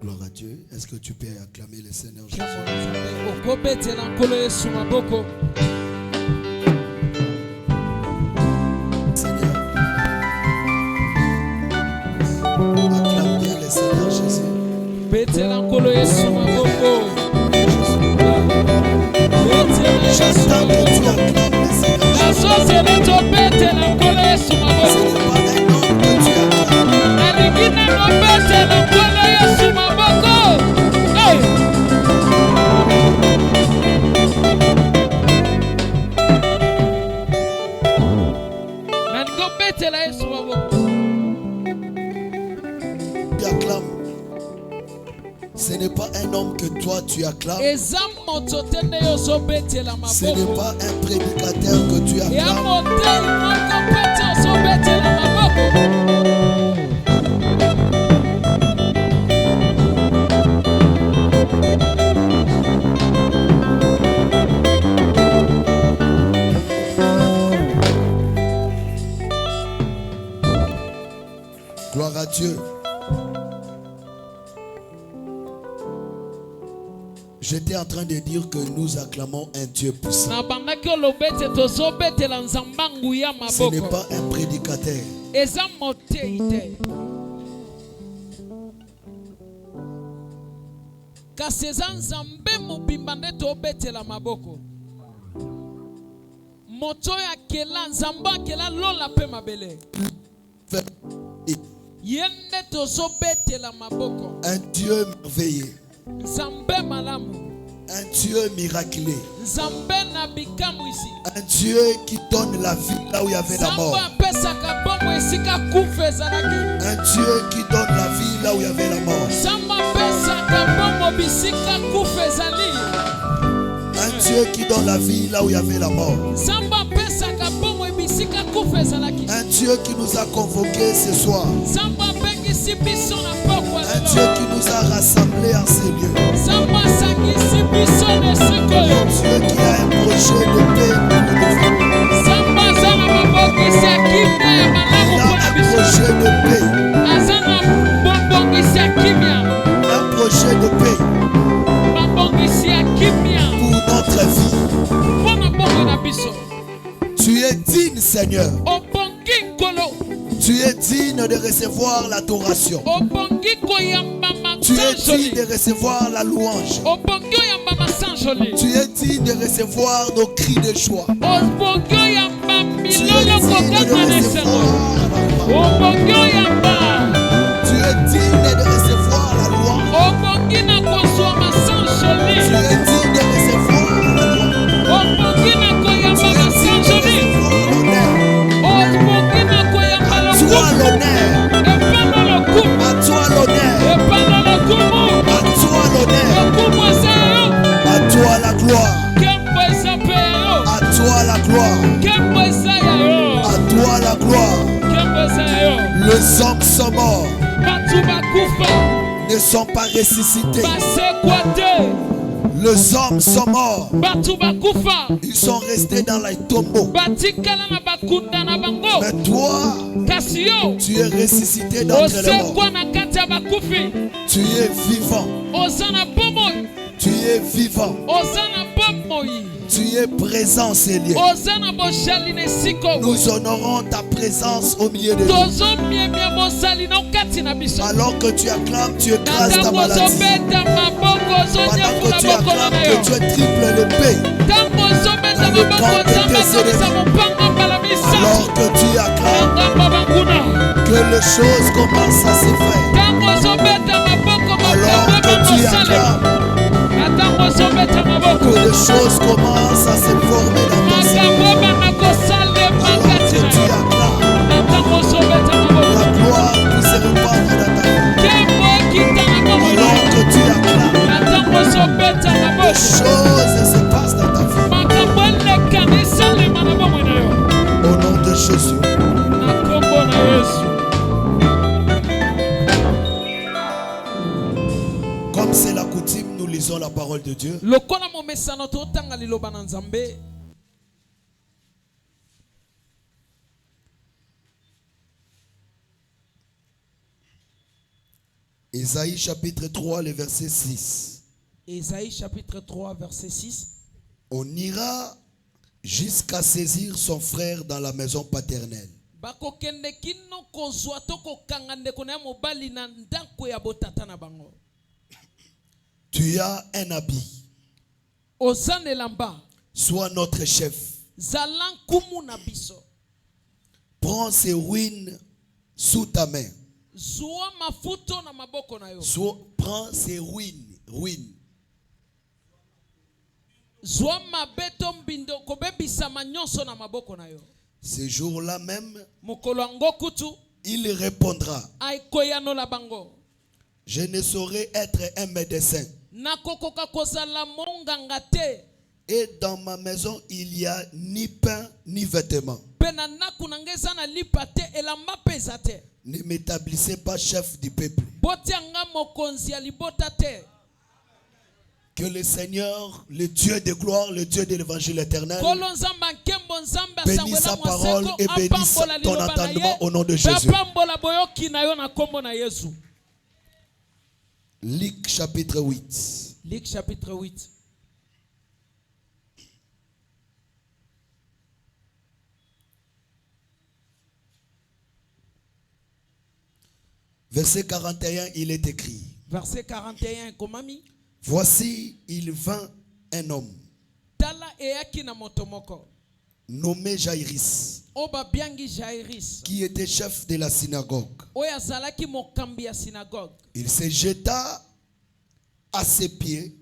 Gloire à Dieu. Est-ce que tu peux acclamer le Seigneur Jésus? Seigneur, acclame bien le Seigneur Jésus. J'attends que tu acclames le Seigneur Jésus. Ce n'est pas un homme que tu acclames. Ce n'est pas un homme que toi tu acclames. Ce n'est pas un prédicateur que tu acclames. Gloire à Dieu. J'étais en train de dire que nous acclamons un Dieu puissant. Ce n'est pas un prédicateur. Un Dieu merveilleux. Un Dieu miraculé. Un Dieu qui donne la vie là où il y avait la mort. Un Dieu qui donne la vie là où il y avait la mort. Un Dieu qui donne la vie là où il y avait la mort. Un Dieu qui nous a convoqués ce soir. Un Dieu qui nous a rassemblés en ces lieux. Un Dieu qui a un projet de paix pour nous. Il a un projet de paix. Un projet de paix pour notre vie. Tu es digne, Seigneur. Tu es digne de recevoir l'adoration. Tu es digne de recevoir la louange. Tu es digne de recevoir nos cris de joie. Tu es digne de recevoir tu es digne de recevoir la louange. Tu es digne de recevoir la louange. Tu es digne de recevoir l'honneur. À toi l'honneur. À toi l'honneur. À toi la gloire. À toi la gloire. À toi la gloire. Les hommes sont morts, ne sont pas ressuscités. Les hommes sont morts, ils sont restés dans les tombeaux. Mais toi, tu es ressuscité d'entre les morts. Tu es vivant. Tu es vivant. Tu es présent, Seigneur. Nous honorons ta présence au milieu de nous. Alors que tu acclames, tu écrases ta maladie. Pendant que tu acclames, que tu es triple l'épée dans le camp de tes ennemis. Alors que tu acclames, que les choses commencent à se faire. Alors que tu acclames, que les choses commencent à se former dans ton cerveau. Alors que tu acclames, la gloire qui se répand dans ta vie. Alors que tu acclames, les choses se passent dans ta vie. Au nom de Jésus. Comme c'est la coutume, nous lisons la parole de Dieu. Ésaïe chapitre 3, le verset 6. Ésaïe chapitre 3, verset 6. On ira jusqu'à saisir son frère dans la maison paternelle. Tu as un habit. Sois notre chef. Prends ses ruines sous ta main. Prends ses ruines. Ce jour-là même, il répondra: je ne saurais être un médecin. Et dans ma maison, il n'y a ni pain ni vêtements. Ne m'établissez pas chef du peuple. Que le Seigneur, le Dieu de gloire, le Dieu de l'évangile éternel, bénisse sa parole et bénisse ton entendement au nom de Jésus. Luc chapitre 8. Luc chapitre 8. Verset 41, il est écrit. Verset 41, Komami. Voici, il vint un homme nommé Jaïris, qui était chef de la synagogue. Il se jeta à ses pieds.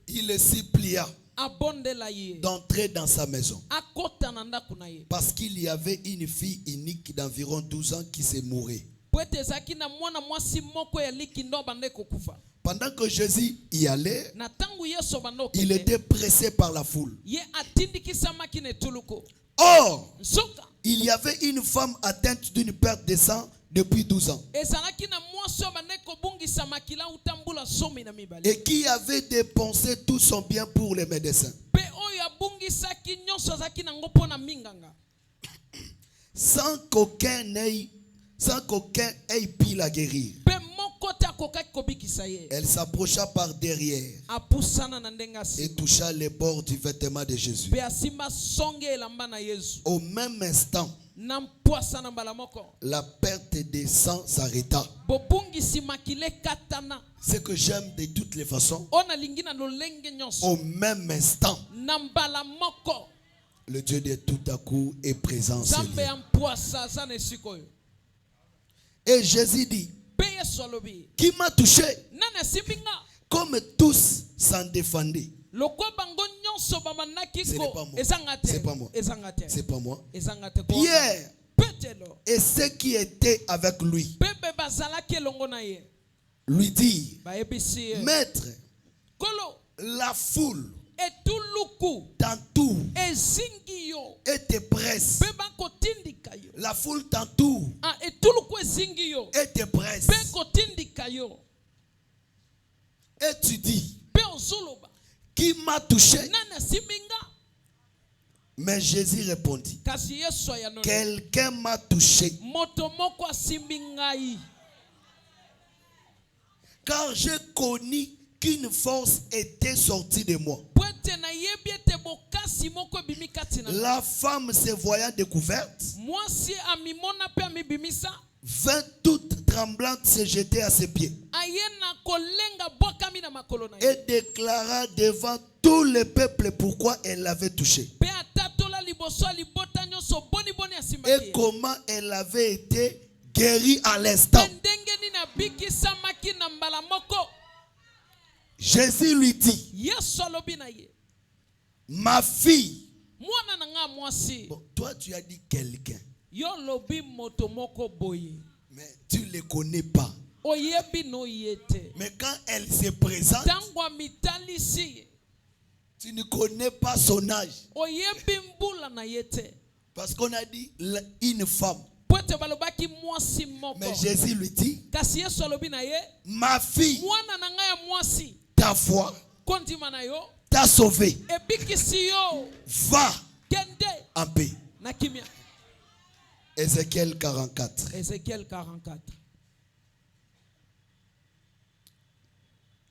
Il s'y plia d'entrer dans sa maison, parce qu'il y avait une fille unique d'environ 12 ans qui se mourait. Pendant que Jésus y allait, il était pressé par la foule. Or, il y avait une femme atteinte d'une perte de sang depuis 12 ans, et qui avait dépensé tout son bien pour les médecins, sans qu'aucun ait pu la guérir. Elle s'approcha par derrière et toucha les bords du vêtement de Jésus. Au même instant, la perte de sang s'arrêta. Ce que j'aime de toutes les façons, au même instant, le Dieu de tout à coup est présent. Et Jésus dit: qui m'a touché? Comme tous s'en défendaient. Ce n'est pas moi. C'est pas moi. C'est pas moi. Pierre et ceux qui étaient avec lui lui dit: Maître, la foule t'entoure et te presse. La foule t'entoure et te presse. Et tu dis: qui m'a touché? Mais Jésus répondit: quelqu'un m'a touché, car j'ai connu qu'une force était sortie de moi. La femme, se voyant découverte, vint toute tremblante se jeter à ses pieds et déclara devant tout le peuple pourquoi elle l'avait touché et comment elle avait été guérie à l'instant. Jésus lui dit: ma fille. Bon, toi tu as dit quelqu'un, mais tu ne le connais pas. Mais quand elle se présente, tu ne connais pas son âge. Parce qu'on a dit une femme. Mais Jésus lui dit: ma fille, ta foi t'a sauvé. Va en paix. Ézéchiel 44. Ézéchiel 44.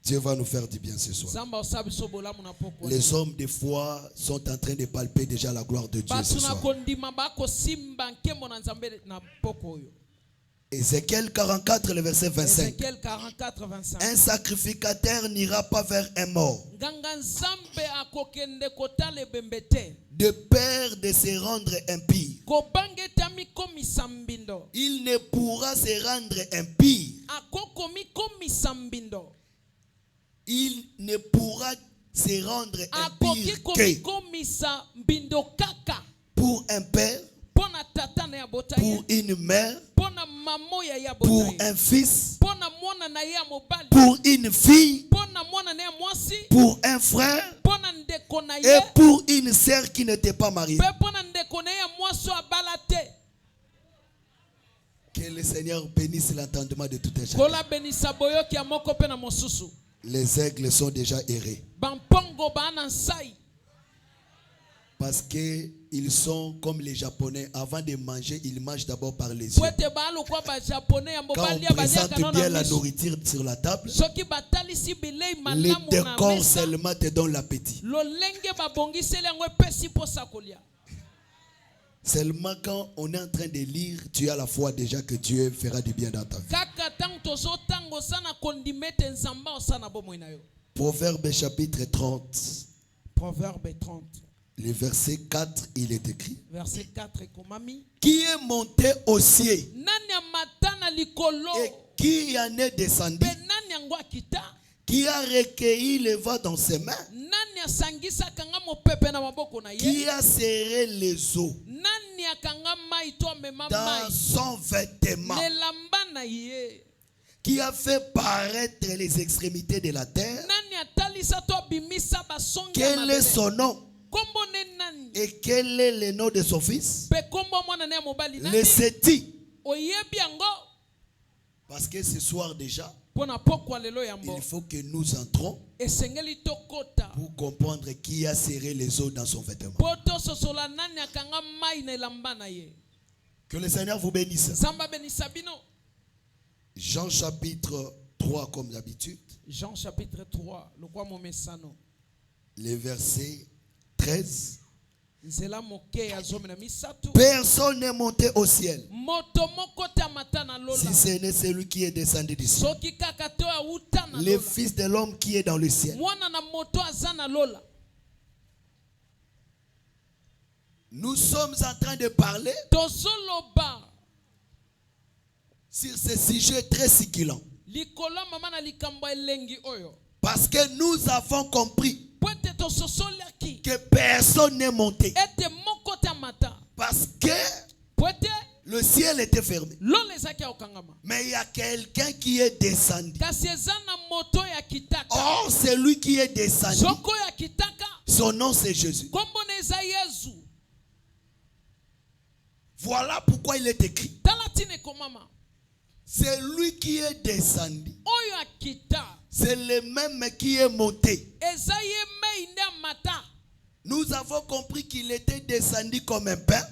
Dieu va nous faire du bien ce soir. Les hommes des fois sont en train de palper déjà la gloire de Dieu ce soir. Ézéchiel 44, le verset 25. Un sacrificateur n'ira pas vers un mort de peur de se rendre impie. Il ne pourra se rendre impie. Il ne pourra se rendre impie que pour un père, pour une mère, pour un fils, pour une fille, pour un frère et pour une sœur qui n'était pas mariée. Que le Seigneur bénisse l'entendement de tout un chacun. Les aigles sont déjà errés. Parce qu'ils sont comme les Japonais. Avant de manger, ils mangent d'abord par les yeux. Quand on présente bien la nourriture sur la table, le décor seulement te donne l'appétit. Seulement quand on est en train de lire, tu as la foi déjà que Dieu fera du bien dans ta vie. Proverbe chapitre 30. Proverbe 30. Le verset 4, il est écrit. Verset 4. Qui est monté au ciel et qui en est descendu? Qui a recueilli le vent dans ses mains? Qui a serré les eaux dans son vêtement? Qui a fait paraître les extrémités de la terre? Quel est son nom? Et quel est le nom de son fils? Le sais-tu? Parce que ce soir déjà, il faut que nous entrons pour comprendre qui a serré les eaux dans son vêtement. Que le Seigneur vous bénisse. Jean chapitre 3 comme d'habitude. Jean chapitre 3. Le verset 13. Personne n'est monté au ciel si ce n'est celui qui est descendu du ciel, le Fils de l'homme qui est dans le ciel. Nous sommes en train de parler sur ce sujet très sigilant. Parce que nous avons compris que personne n'est monté. Parce que le ciel était fermé. Mais il y a quelqu'un qui est descendu. Or, celui qui est descendu, son nom c'est Jésus. Voilà pourquoi il est écrit. C'est lui qui est descendu. C'est le même qui est monté. Nous avons compris qu'il était descendu comme un pain.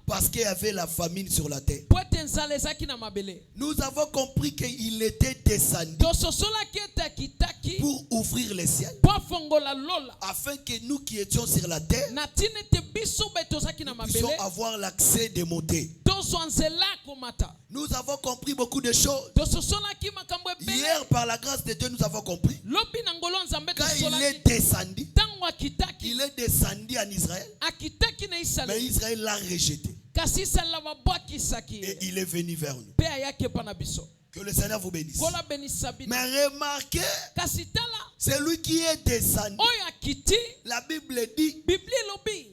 Parce qu'il y avait la famine sur la terre. Nous avons compris qu'il était descendu pour ouvrir les ciels. Afin que nous qui étions sur la terre, nous puissions avoir l'accès de monter. Nous avons compris beaucoup de choses. Hier, par la grâce de Dieu, nous avons compris. Quand il est descendu, il est descendu en Israël. Mais Israël l'a rejeté. Et il est venu vers nous. Que le Seigneur vous bénisse. Mais remarquez, c'est lui qui est descendu. La Bible dit,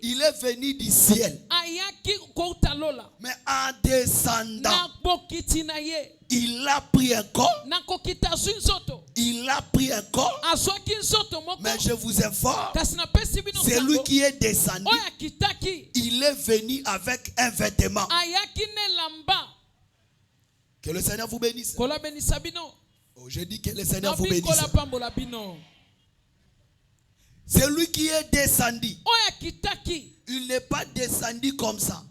il est venu du ciel. Mais en descendant, il a pris un corps. Il a pris un corps. Mais je vous informe, c'est lui qui est descendu. Il est venu avec un vêtement. Que le Seigneur vous bénisse. Oh, je dis que le Seigneur vous bénisse. C'est lui qui est descendu. Il n'est pas descendu comme ça.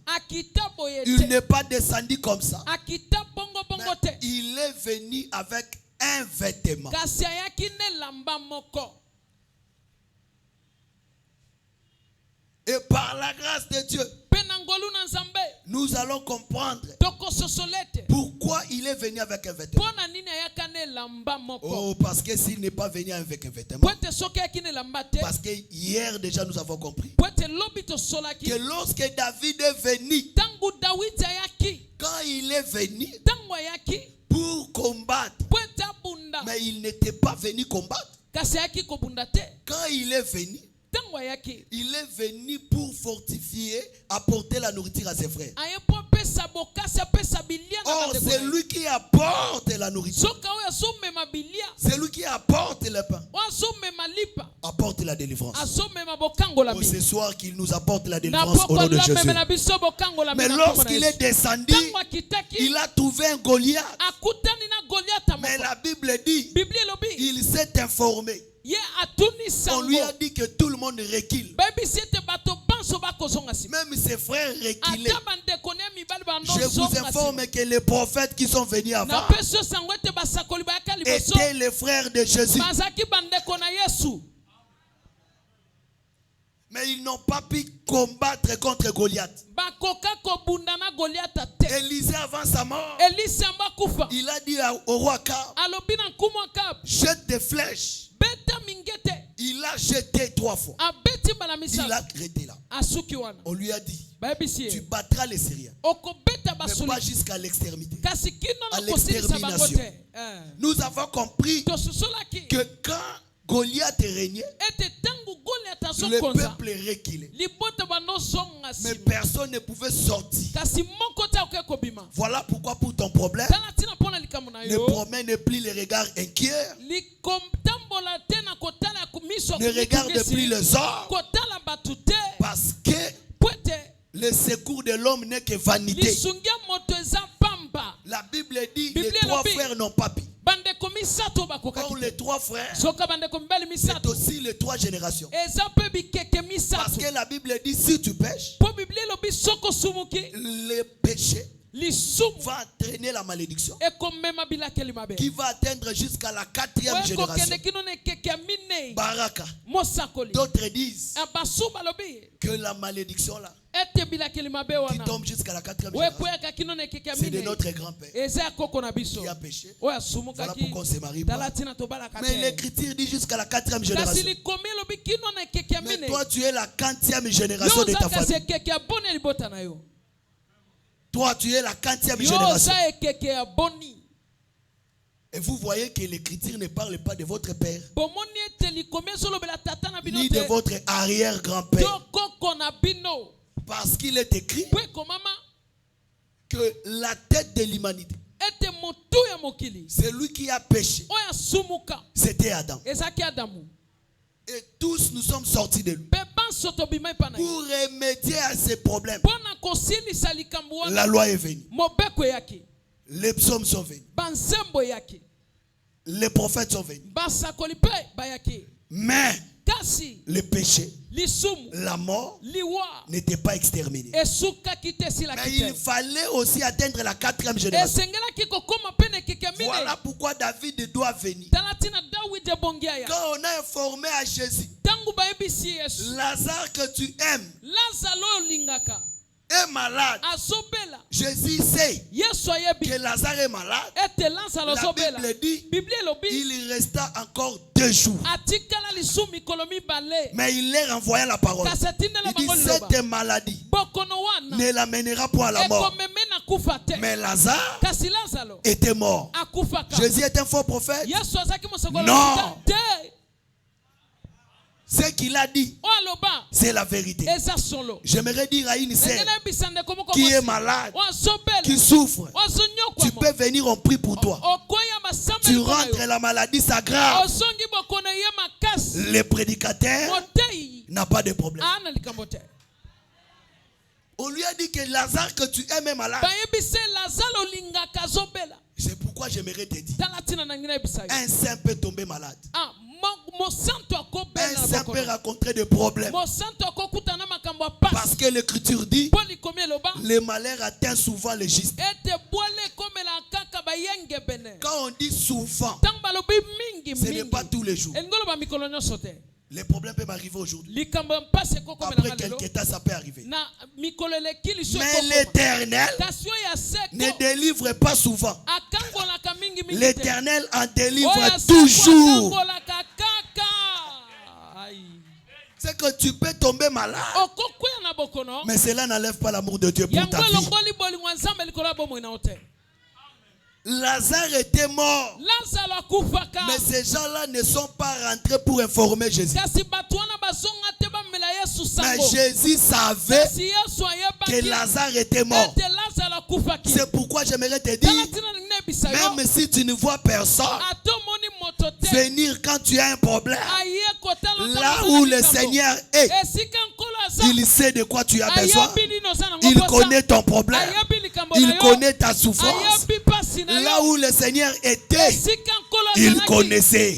Il n'est pas descendu comme ça. Mais il est venu avec un vêtement. Et par la grâce de Dieu, nous allons comprendre pourquoi il est venu avec un vêtement. Oh, parce que s'il n'est pas venu avec un vêtement, parce que hier déjà nous avons compris que lorsque David est venu, quand il est venu pour combattre, mais il n'était pas venu combattre. Quand il est venu, il est venu pour fortifier, apporter la nourriture à ses frères. Or, c'est lui qui apporte la nourriture. C'est lui qui apporte le pain. Apporte la délivrance. Oh, ce soir qu'il nous apporte la délivrance au nom de Jésus. Mais lorsqu'il est descendu, il a trouvé un Goliath. Mais la Bible dit, il s'est informé. On lui a dit que tout le monde recule. Même ses frères reculaient. Je vous informe que les prophètes qui sont venus avant étaient les frères de Jésus. Mais ils n'ont pas pu combattre contre Goliath. Élisée, avant sa mort, il a dit au roi Akab, jette des flèches. Il a jeté 3 fois. Il a arrêté là. On lui a dit, tu battras les Syriens, mais pas jusqu'à l'extrémité, à l'extermination. Nous avons compris que quand Goliath régnait, le peuple reculait. Mais personne ne pouvait sortir. Voilà pourquoi pour ton problème, ne promène plus les regards inquiets. Ne regarde plus les hommes. Parce que le secours de l'homme n'est que vanité. La Bible dit que les 3 frères n'ont pas pu. Or, les 3 frères, c'est aussi les 3 générations. Parce que la Bible dit, si tu pêches, le péché va entraîner la malédiction qui va atteindre jusqu'à la 4e génération. Baraka. D'autres disent que la malédiction là qui tombe jusqu'à la 4e génération, c'est de notre grand-père qui a péché. Voilà pourquoi on ne se marie pas. Mais l'écriture dit jusqu'à la 4e génération. Mais toi tu es la 40e génération de ta famille. Toi, tu es la 40e génération. Et vous voyez que l'écriture ne parle pas de votre père, ni de votre arrière-grand-père. Parce qu'il est écrit que la tête de l'humanité, c'est lui qui a péché. C'était Adam. Et tous nous sommes sortis de lui. Pour remédier à ces problèmes, la loi est venue. Les psaumes sont venus. Les prophètes sont venus. Mais le péché, la mort n'était pas exterminé. Mais il fallait aussi atteindre la 4e génération. Voilà pourquoi David doit venir. Quand on a informé à Jésus, Lazare que tu aimes est malade. Jésus sait que Lazare est malade. La Bible dit il resta encore 2 jours. Mais il leur envoya la parole. Il dit cette maladie ne l'amènera pas à la mort. Mais Lazare était mort. Jésus est un faux prophète? Non. Ce qu'il a dit, c'est la vérité. J'aimerais dire à une sœur qui est malade, qui souffre, tu peux venir, on prie pour toi. Tu rentres, la maladie s'aggrave. Le prédicateur n'a pas de problème. On lui a dit que Lazare que tu aimes est malade. C'est pourquoi j'aimerais te dire, un saint peut tomber malade. Un saint peut rencontrer des problèmes. Parce que l'écriture dit, le malheur atteint souvent les justes. Quand on dit souvent, ce n'est pas tous les jours. Les problèmes peuvent m'arriver aujourd'hui. Après quelques temps, ça peut arriver. Mais l'Éternel ne délivre pas souvent. L'Éternel en délivre toujours. C'est que tu peux tomber malade, mais cela n'enlève pas l'amour de Dieu pour ta vie. Lazare était mort, mais ces gens-là ne sont pas rentrés pour informer Jésus. Mais Jésus savait que Lazare était mort. C'est pourquoi j'aimerais te dire, même si tu ne vois personne venir quand tu as un problème, là où le Seigneur est, il sait de quoi tu as besoin. Il connaît ton problème. Il connaît ta souffrance. Là où le Seigneur était, il connaissait.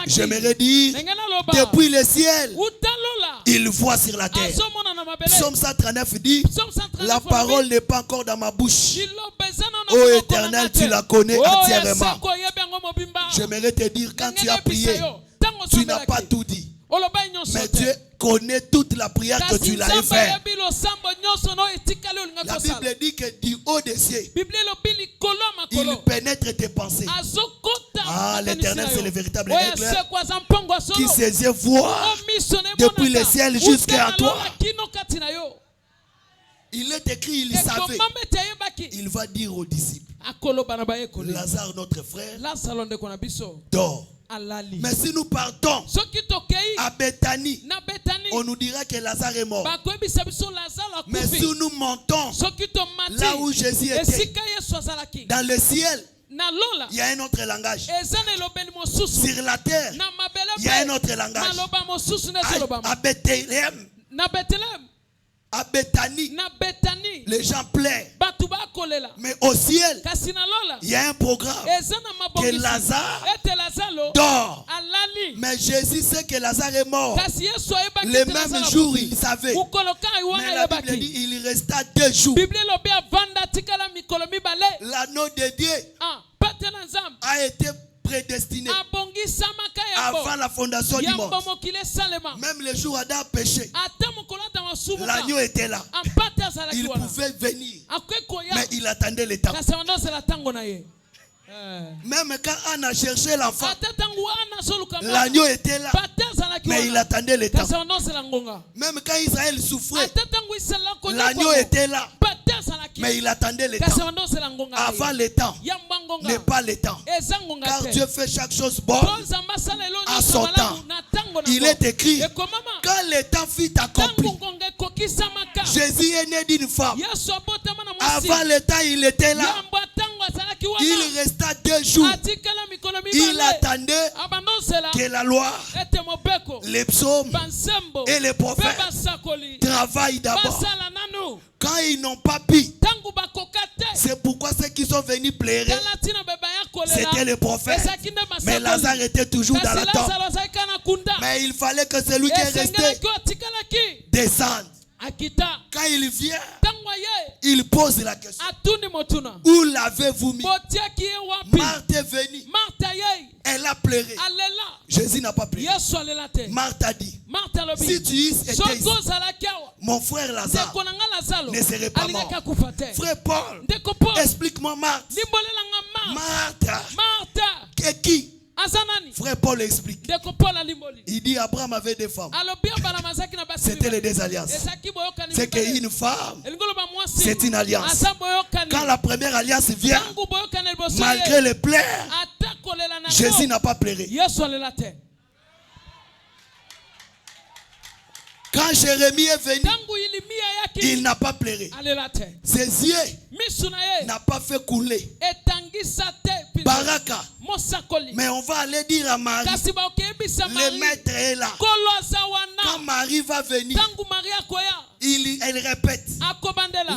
J'aimerais dire, depuis le ciel, il voit sur la terre. Psaume 139 dit, la parole n'est pas encore dans ma bouche. Ô Éternel, tu la connais entièrement. J'aimerais te dire, quand tu as prié, tu n'as pas tout dit. Mais Dieu connaît toute la prière que tu l'as fait. La Bible dit que du haut des cieux, il pénètre tes pensées. Ah, l'Éternel, c'est le véritable règle qui ses yeux voient depuis le ciel jusqu'à toi. Il est écrit, il savait. Il va dire aux disciples, Lazare, notre frère, dort. Mais si nous partons à Bethanie, on nous dira que Lazare est mort. Mais si nous montons là où Jésus était, dans le ciel, il y a un autre langage. Sur la terre, il y a un autre langage. À Bethléem, à Bethanie, les gens pleurent. Mais au ciel, il y a un programme que Lazare dort. Mais Jésus sait que Lazare est mort. Le même jour, il savait. Mais la Bible dit il resta 2 jours. L'anneau de Dieu a été prédestiné avant la fondation du monde. Même le jour où Adam a péché, l'agneau était là. Il pouvait venir, mais il attendait le temps. Même quand Anna cherchait l'enfant, l'agneau était là, mais il attendait le temps. Même quand Israël souffrait, l'agneau était là, mais il attendait le temps. Avant le temps n'est pas le temps, car Dieu fait chaque chose bonne à son temps. Il est écrit, quand le temps fut accompli, Jésus est né d'une femme. Avant le temps, il était là. Il resta 2 jours. Il attendait que la loi, les psaumes et les prophètes travaillent d'abord. Quand ils n'ont pas pu, c'est pourquoi ceux qui sont venus pleurer, c'était les prophètes. Mais Lazare était toujours dans la tombe. Mais il fallait que celui qui est resté descende. Quand il vient, il pose la question, où l'avez-vous mis? Marthe est venue, elle a pleuré. Jésus n'a pas pleuré. Marthe a dit, si tu étais ici, mon frère Lazare ne serait pas mort. Frère Paul, explique-moi Marthe. Marthe, qui? Frère Paul explique. Il dit Abraham avait 2 femmes. C'était les 2 alliances. C'est qu'une femme, c'est une alliance. Quand la première alliance vient, malgré les pleurs, Jésus n'a pas pleuré. Quand Jérémie est venu, il n'a pas pleuré. Ses yeux n'ont pas fait couler Baraka. Mais on va aller dire à Marie, le maître est là. Quand Marie va venir, elle répète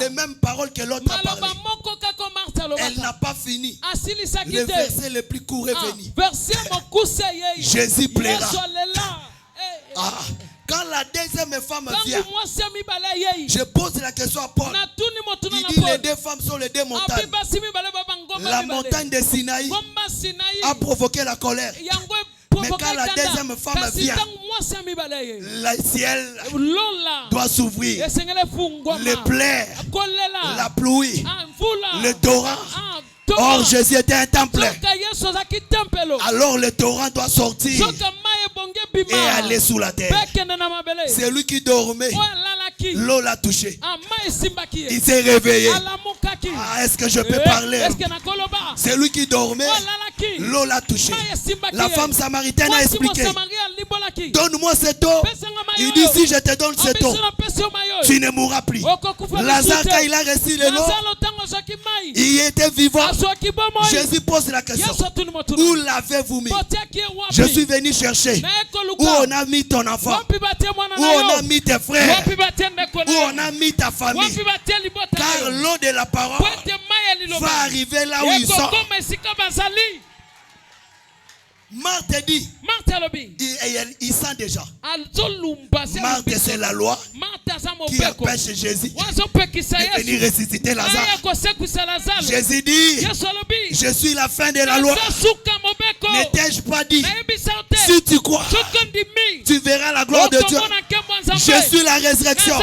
les mêmes paroles que l'autre a parlé. Elle n'a pas fini. Le verset le plus court est venu. Jésus plaira. Quand la deuxième femme vient, je pose la question à Paul. Il dit les 2 femmes sont les 2 montagnes. La montagne de Sinaï a provoqué la colère. Mais quand la deuxième femme vient, le ciel doit s'ouvrir. Les plaies, la pluie, le torrent. Or Jésus était un temple. Alors le torrent doit sortir et aller sous la terre. C'est lui qui dormait. L'eau l'a touché. Il s'est réveillé. Ah, est-ce que je peux parler? C'est lui qui dormait. L'eau l'a touché. La femme samaritaine a expliqué. Donne-moi cette eau. Il dit, si je te donne cette eau, tu ne mourras plus. Lazare, quand il a reçu l'eau, il était vivant. Jésus pose la question. Où l'avez-vous mis? Je suis venu chercher. Où on a mis ton enfant? Où on a mis tes frères? Où on a mis ta famille? Car l'eau de la parole va arriver là où ils sont. Marthe dit, il sent déjà. Marthe, c'est la loi qui empêche Jésus de venir ressusciter Lazare. Jésus dit, je suis la fin de la loi. N'étais-je pas dit, si tu crois, tu verras la gloire de Dieu. Je suis la résurrection.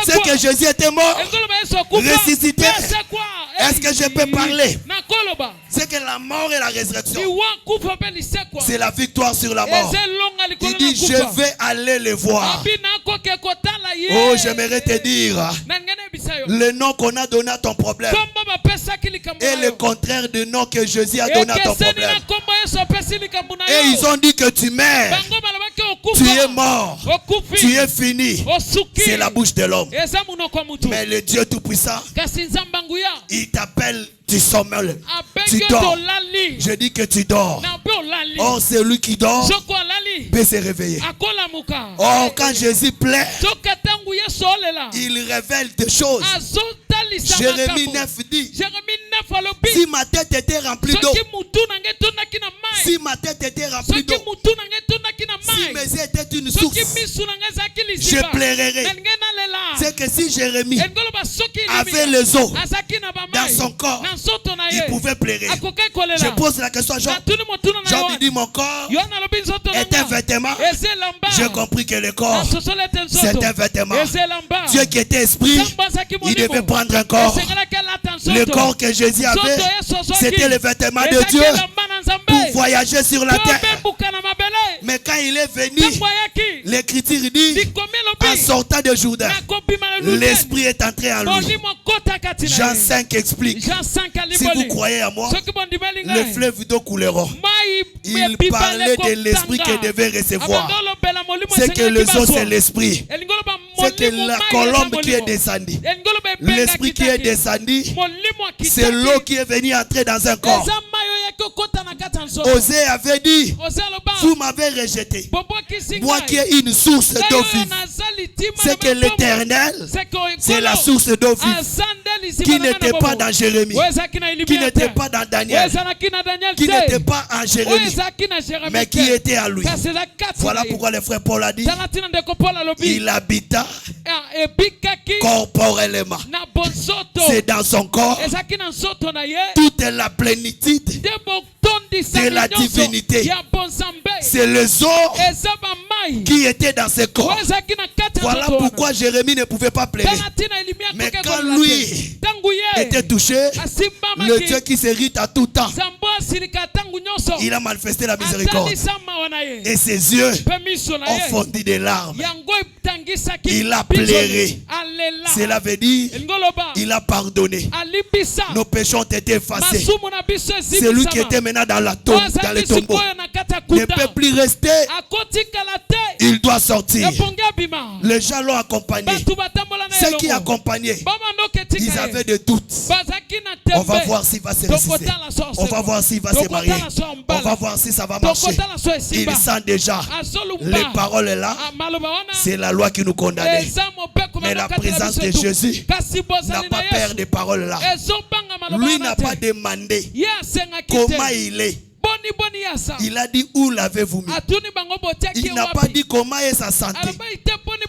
C'est que Jésus était mort, ressuscité. Est-ce que je peux parler? C'est que la mort et la résurrection, c'est la victoire sur la mort. Il dit, je vais aller les voir. Oh, j'aimerais te dire, le nom qu'on a donné à ton problème est le contraire du nom que Jésus a donné à ton problème. Et ils ont dit que tu meurs, tu es mort, tu es fini. C'est la bouche de l'homme. Mais le Dieu Tout-Puissant, il t'appelle, tu sommeilles, tu dors. Je dis que tu dors. Or, celui qui dort peut se réveiller. Or, quand Jésus plaît, il révèle des choses. Jérémie 9 dit, si ma tête était remplie d'eau, si ma tête était remplie d'eau, si mes yeux étaient une source, je plairais. C'est que si Jérémie avait les eaux dans son corps, il pouvait pleurer. Je pose la question à Jean. Jean lui dit, mon corps est un vêtement. J'ai compris que le corps, c'est un vêtement. Dieu qui était esprit, il devait prendre un corps. Le corps que Jésus avait, c'était le vêtement de Dieu pour voyager sur la terre. Mais quand il est venu, l'Écriture dit, en sortant de Jourdain, l'Esprit est entré en lui. Jean 5 explique, si vous croyez à moi, le fleuve d'eau couleront. Il parlait de l'Esprit qu'il devait recevoir. C'est que le eau, c'est l'Esprit. C'est que la colombe qui est descendue, l'Esprit qui est descendu, c'est l'eau qui est venue entrer dans un corps. Osée avait dit, vous m'avez rejeté, moi qui ai une source d'eau vive. C'est que l'Éternel, c'est la source d'eau vive, qui n'était pas dans Jérémie, qui n'était pas dans Daniel, qui n'était pas en Jérémie, mais qui était à lui. Voilà pourquoi le frère Paul a dit, il habita corporellement. C'est dans son corps toute la plénitude de la divinité. C'est le eaux qui était dans ce corps. Voilà pourquoi Jérémie ne pouvait pas pleurer. Mais quand lui était touché, le Dieu qui s'irrite à tout temps, il a manifesté la miséricorde. Et ses yeux ont fondu des larmes. Il a pleuré. Cela veut dire, il a pardonné. Nos péchés ont été effacés. Celui qui était maintenant dans la tombe, dans le tombeau, ne peut plus rester. Il doit sortir. Les gens l'ont accompagné. Ceux qui accompagnaient, ils avaient des doutes. On va voir s'il va se ressusciter. On va voir s'il va se marier. On va voir si ça va marcher. Il sent déjà les paroles là. C'est la loi qui nous condamnait. Mais la présence de Jésus n'a pas peur des paroles là. Lui n'a pas demandé comment il est. Il a dit, où l'avez-vous mis? Il n'a pas dit comment est sa santé.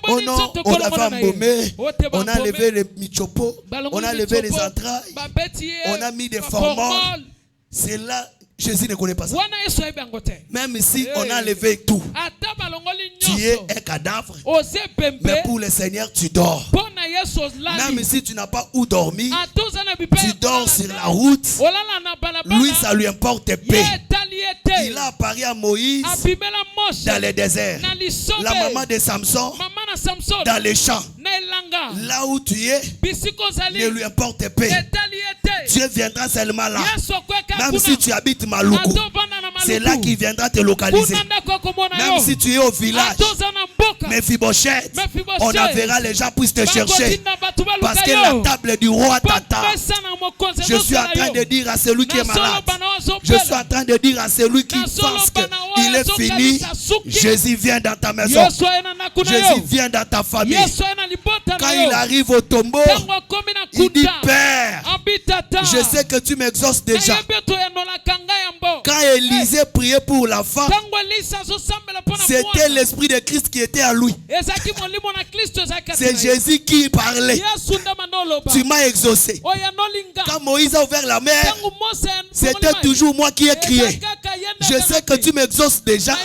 Oh non, on l'avait embaumé, on a levé les michopos, on a levé les entrailles, on a mis des formoles. C'est là, Jésus ne connaît pas ça. Même si on a levé tout, tu es un cadavre, mais pour le Seigneur, tu dors. Même si tu n'as pas où dormir, tu dors sur la route. Lui, ça lui importe peu. Il a apparu à Moïse dans le désert. La maman de Samson dans les champs. Là où tu es, ne lui importe peu. Dieu viendra seulement là. Même si tu habites Maluku, c'est là qu'il viendra te localiser. Même si tu es au village, Mephibosheth, on enverra les gens pour te chercher. Parce que la table du roi t'attend. Je suis en train de dire à celui qui est malade, je suis en train de dire à celui qui pense qu'il est fini, Jésus vient dans ta maison. Jésus vient dans ta famille. Quand il arrive au tombeau, il dit, Père, je sais que tu m'exauces déjà. Quand Élisée priait pour la femme, c'était l'esprit de Christ qui était à lui. C'est Jésus qui parlait. Tu m'as exaucé. Quand Moïse a ouvert la mer, c'était toujours moi qui ai crié. Je sais que tu m'exauces déjà.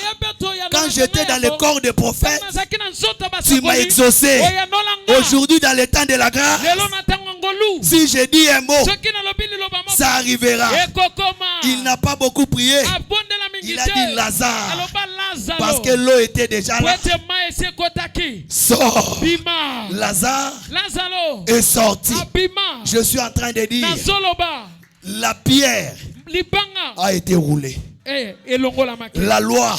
Quand j'étais dans le corps des prophètes, tu m'as exaucé. Aujourd'hui, dans le temps de la grâce, si je dis un mot, ça arrivera. Il n'a pas beaucoup prié. Il a dit Lazare. Parce que l'eau était déjà là. Sors. Lazare est sorti. Je suis en train de dire, la pierre a été roulée. La loi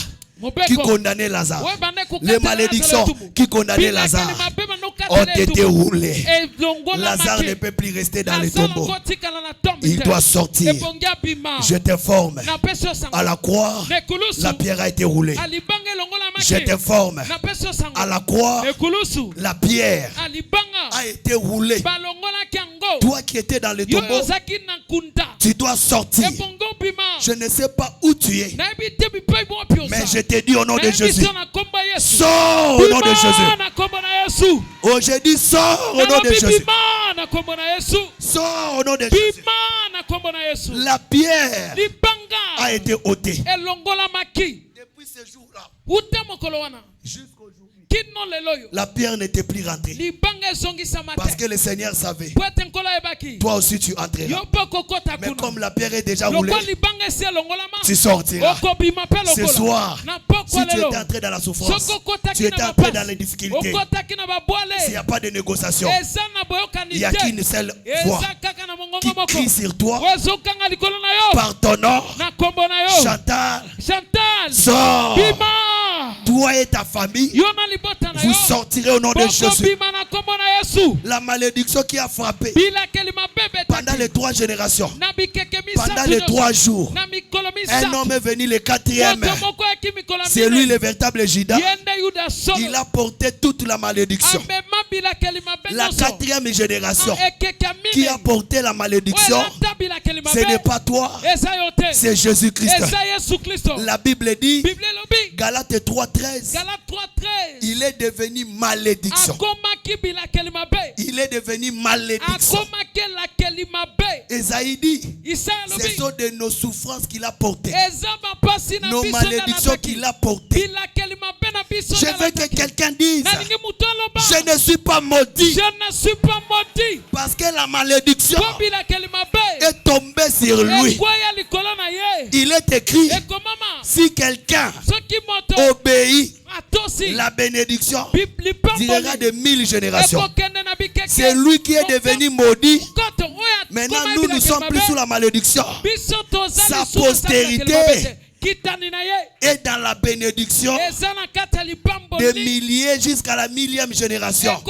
qui condamnait Lazare, les malédictions qui condamnaient Lazare ont été roulées. Lazare ne peut plus rester dans les tombeaux. Il doit sortir. Je t'informe, à la croix, la pierre a été roulée. Je t'informe, à la croix, la pierre a été roulée. Toi qui étais dans les tombeaux, tu dois sortir. Je ne sais pas où tu es, mais je te dis au nom de Jésus, sors au nom de Jésus. Oh, je dis sors au nom de Jésus. Sors au nom de Jésus. La pierre a été ôtée. Depuis ce jour-là jusqu'au jour, la pierre n'était plus rentrée. Parce que le Seigneur savait, toi aussi tu entreras. Mais comme la pierre est déjà roulée, tu sortiras. Ce soir, si tu étais entré dans la souffrance, tu étais entré dans les difficultés, s'il n'y a pas de négociation, il n'y a qu'une seule voix qui crie sur toi par ton nom. Chantal, sors. Toi et ta famille, vous sortirez au nom de Jésus. La malédiction qui a frappé pendant les 3 générations, pendant les 3 jours, un homme est venu le 4e. C'est lui le véritable Judas. Il a porté toute la malédiction. La 4e génération qui a porté la malédiction, ce n'est pas toi, c'est Jésus-Christ. La Bible dit, Galates 3:13, il est devenu malédiction. Il est devenu malédiction. Esaïe dit, ce sont de nos souffrances qu'il a portées, nos malédictions qu'il a portées. Je veux que quelqu'un dise, je ne suis pas maudit. Parce que la malédiction est tombée sur lui. Il est écrit, si quelqu'un obéit, la bénédiction durera de 1000 générations. C'est lui qui est devenu maudit. Maintenant, nous ne sommes plus sous la malédiction. Sa postérité est dans la bénédiction des milliers jusqu'à la 1000e génération.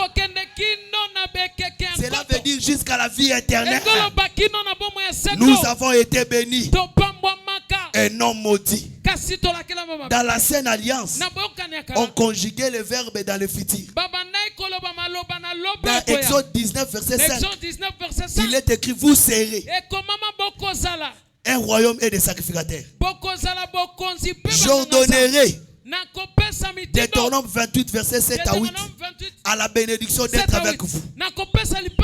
Cela veut dire jusqu'à la vie éternelle. Nous avons été bénis et non maudits. Dans la Sainte Alliance, on conjuguait le verbe dans le futur. Dans Exode 19, verset 5, il est écrit, vous serez un royaume et des sacrificateurs. J'ordonnerai, Deutéronome 28, verset 7 à 8, à la bénédiction d'être avec vous.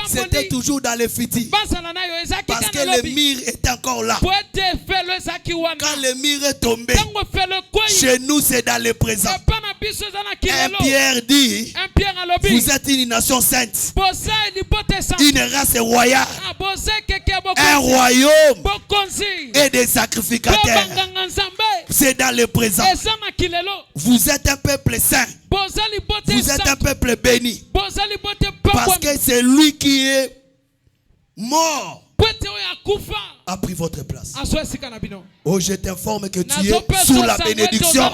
C'était toujours dans le futur. Parce que le mur est encore là. Quand le mur est tombé, chez nous c'est dans le présent. 1 Pierre dit, vous êtes une nation sainte, une race royale, un royaume et des sacrificateurs. C'est dans le présent. Vous êtes un peuple saint. Vous êtes un peuple béni. Parce que c'est lui qui est mort a pris votre place. Oh, je t'informe que tu es sous la bénédiction.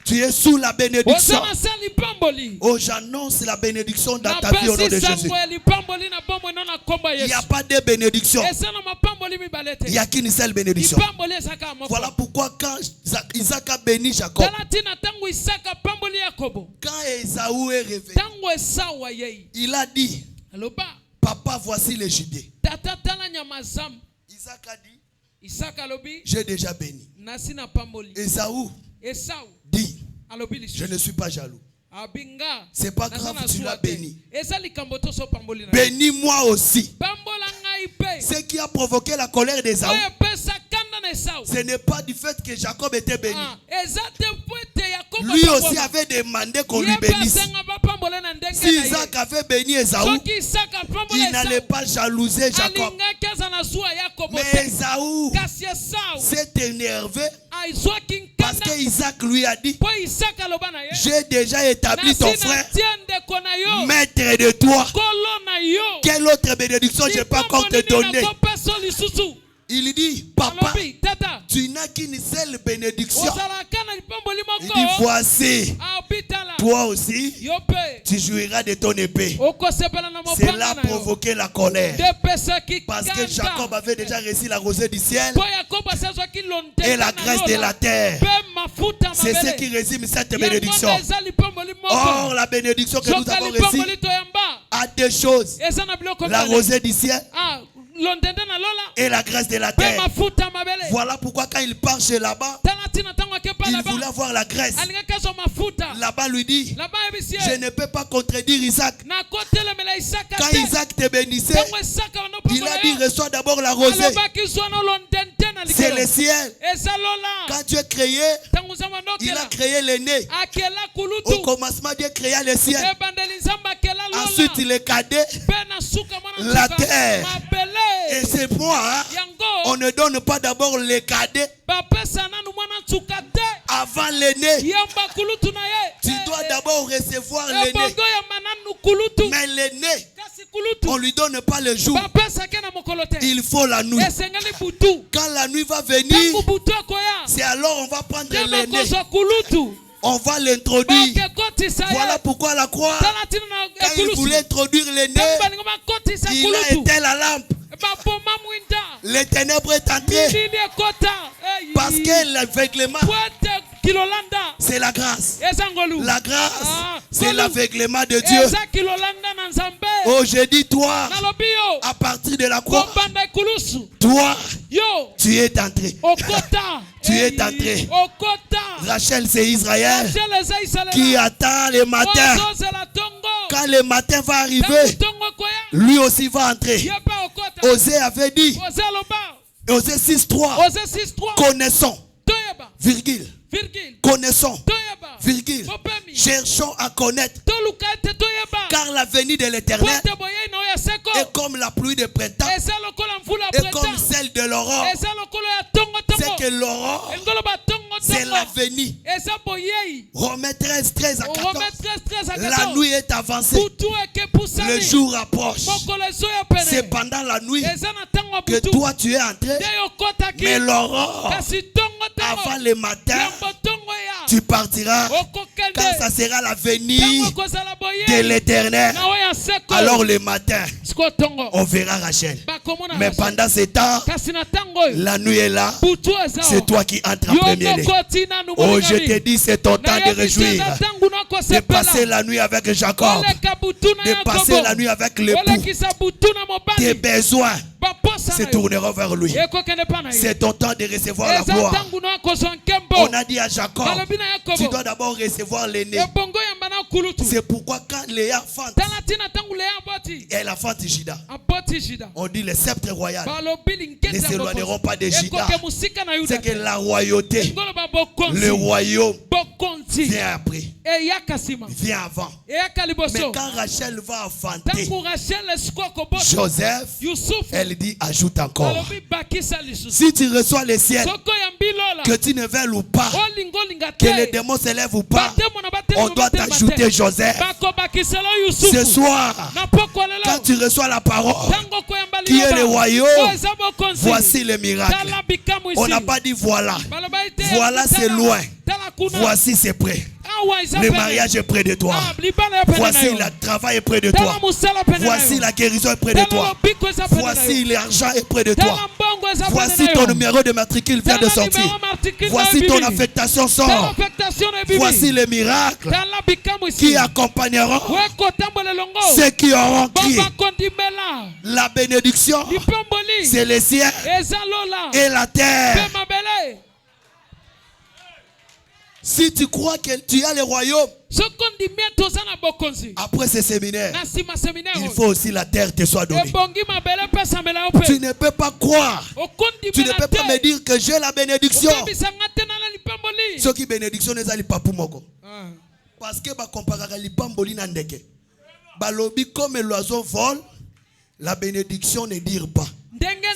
Tu es sous la bénédiction. Oh, j'annonce la bénédiction dans ta vie au nom de Jésus. Il n'y a pas de bénédiction. Il n'y a qu'une seule bénédiction. Voilà pourquoi quand Isaac a béni Jacob, quand Esaü est réveillé, il a dit, papa, voici les Judées. Isaac a dit, j'ai déjà béni. Esaü dit, je ne suis pas jaloux. C'est pas grave, tu l'as béni. Bénis-moi aussi. Ce qui a provoqué la colère d'Esaü, ce n'est pas du fait que Jacob était béni. Lui aussi avait demandé qu'on lui bénisse. Si Isaac avait béni Esaü, il n'allait pas jalouser Jacob. Mais Esaü s'est énervé parce qu'Isaac lui a dit, j'ai déjà établi ton frère maître de toi. Quelle autre bénédiction je peux encore te donner? Il dit, papa, tu n'as qu'une seule bénédiction. Il dit, voici, toi aussi, tu jouiras de ton épée. Cela a provoqué la colère. Parce que Jacob avait déjà reçu la rosée du ciel et la graisse de la terre. C'est ce qui résume cette bénédiction. Or, la bénédiction que nous avons reçue a deux choses. La rosée du ciel et la graisse de la terre. Voilà pourquoi quand il part chez là-bas, il voulait avoir la graisse. Là-bas lui dit, je ne peux pas contredire Isaac. Quand Isaac te bénissait, il a dit, reçois d'abord la rosée. C'est le ciel. Quand Dieu créé, il a créé le nez. Au commencement, Dieu créa le ciel. Ensuite, il est cadet, la terre. Et c'est moi, hein? On ne donne pas d'abord les cadets avant l'aîné. Tu dois d'abord recevoir l'aîné. Mais l'aîné, on ne lui donne pas le jour. Il faut la nuit. Quand la nuit va venir, c'est alors on va prendre l'aîné. On va l'introduire. Voilà pourquoi la croix, quand il voulait introduire l'aîné, il a éteint la lampe. Les ténèbres est entré. Parce que l'aveuglement, c'est la grâce. La grâce, c'est l'aveuglement de Dieu. Oh, je dis toi, à partir de la croix, toi, tu es entré. Tu es entré. Rachel, c'est Israël qui attend le matin. Quand le matin va arriver, lui aussi va entrer. Osée avait dit, Osée 6.3, connaissons, virgule, connaissons, virgule, cherchons à connaître, car la venue de l'Éternel est comme la pluie de printemps et comme celle de l'aurore. C'est que l'aurore, c'est la venue. Romains 13 à 14. La nuit est avancée. Le jour approche. C'est pendant la nuit que toi tu es entré. Mais l'aurore, avant le matin, tu partiras quand ça sera la venue de l'Éternel. Alors le matin, on verra Rachel. Mais pendant ce temps, la nuit est là. C'est toi qui entres en premier. Oh, je te dis, c'est ton temps de réjouir. De passer la nuit avec Jacob. De passer la nuit avec l'époux. Tes besoins se tourneront vers lui. C'est ton temps de recevoir la gloire. On a dit à Jacob, tu dois d'abord recevoir l'aîné. C'est pourquoi quand Léa fante, elle a fante Juda. On dit les sceptres royaux ne s'éloigneront pas de Juda. C'est que la royauté, le royaume vient après, vient avant. Mais quand Rachel va enfanter Joseph, elle dit ajoute encore. Si tu reçois le ciel, que tu ne veuilles ou pas, que les démons s'élèvent ou pas, on doit t'ajouter Joseph. Ce soir, quand tu reçois la parole qui est le royaume, voici le miracle. On n'a pas dit voilà. Voilà c'est loin. Voici c'est près. Le mariage est près de toi. Voici le travail est près de toi. Voici la guérison est près de toi. Voici l'argent est près de toi. Voici ton numéro de matricule vient de sortir. Voici ton affectation sort. Voici les miracles qui accompagneront ceux qui auront crié. La bénédiction, c'est le ciel et la terre. Si tu crois que tu as le royaume, après ce séminaire, il faut aussi la terre te soit donnée. Tu ne peux pas croire. Tu ne peux pas me dire que j'ai la bénédiction. Ce qui bénédiction n'est pas pour moi. Parce que comparé à l'ipamboli nandeke, balobi comme l'oiseau vole, la bénédiction ne dire pas.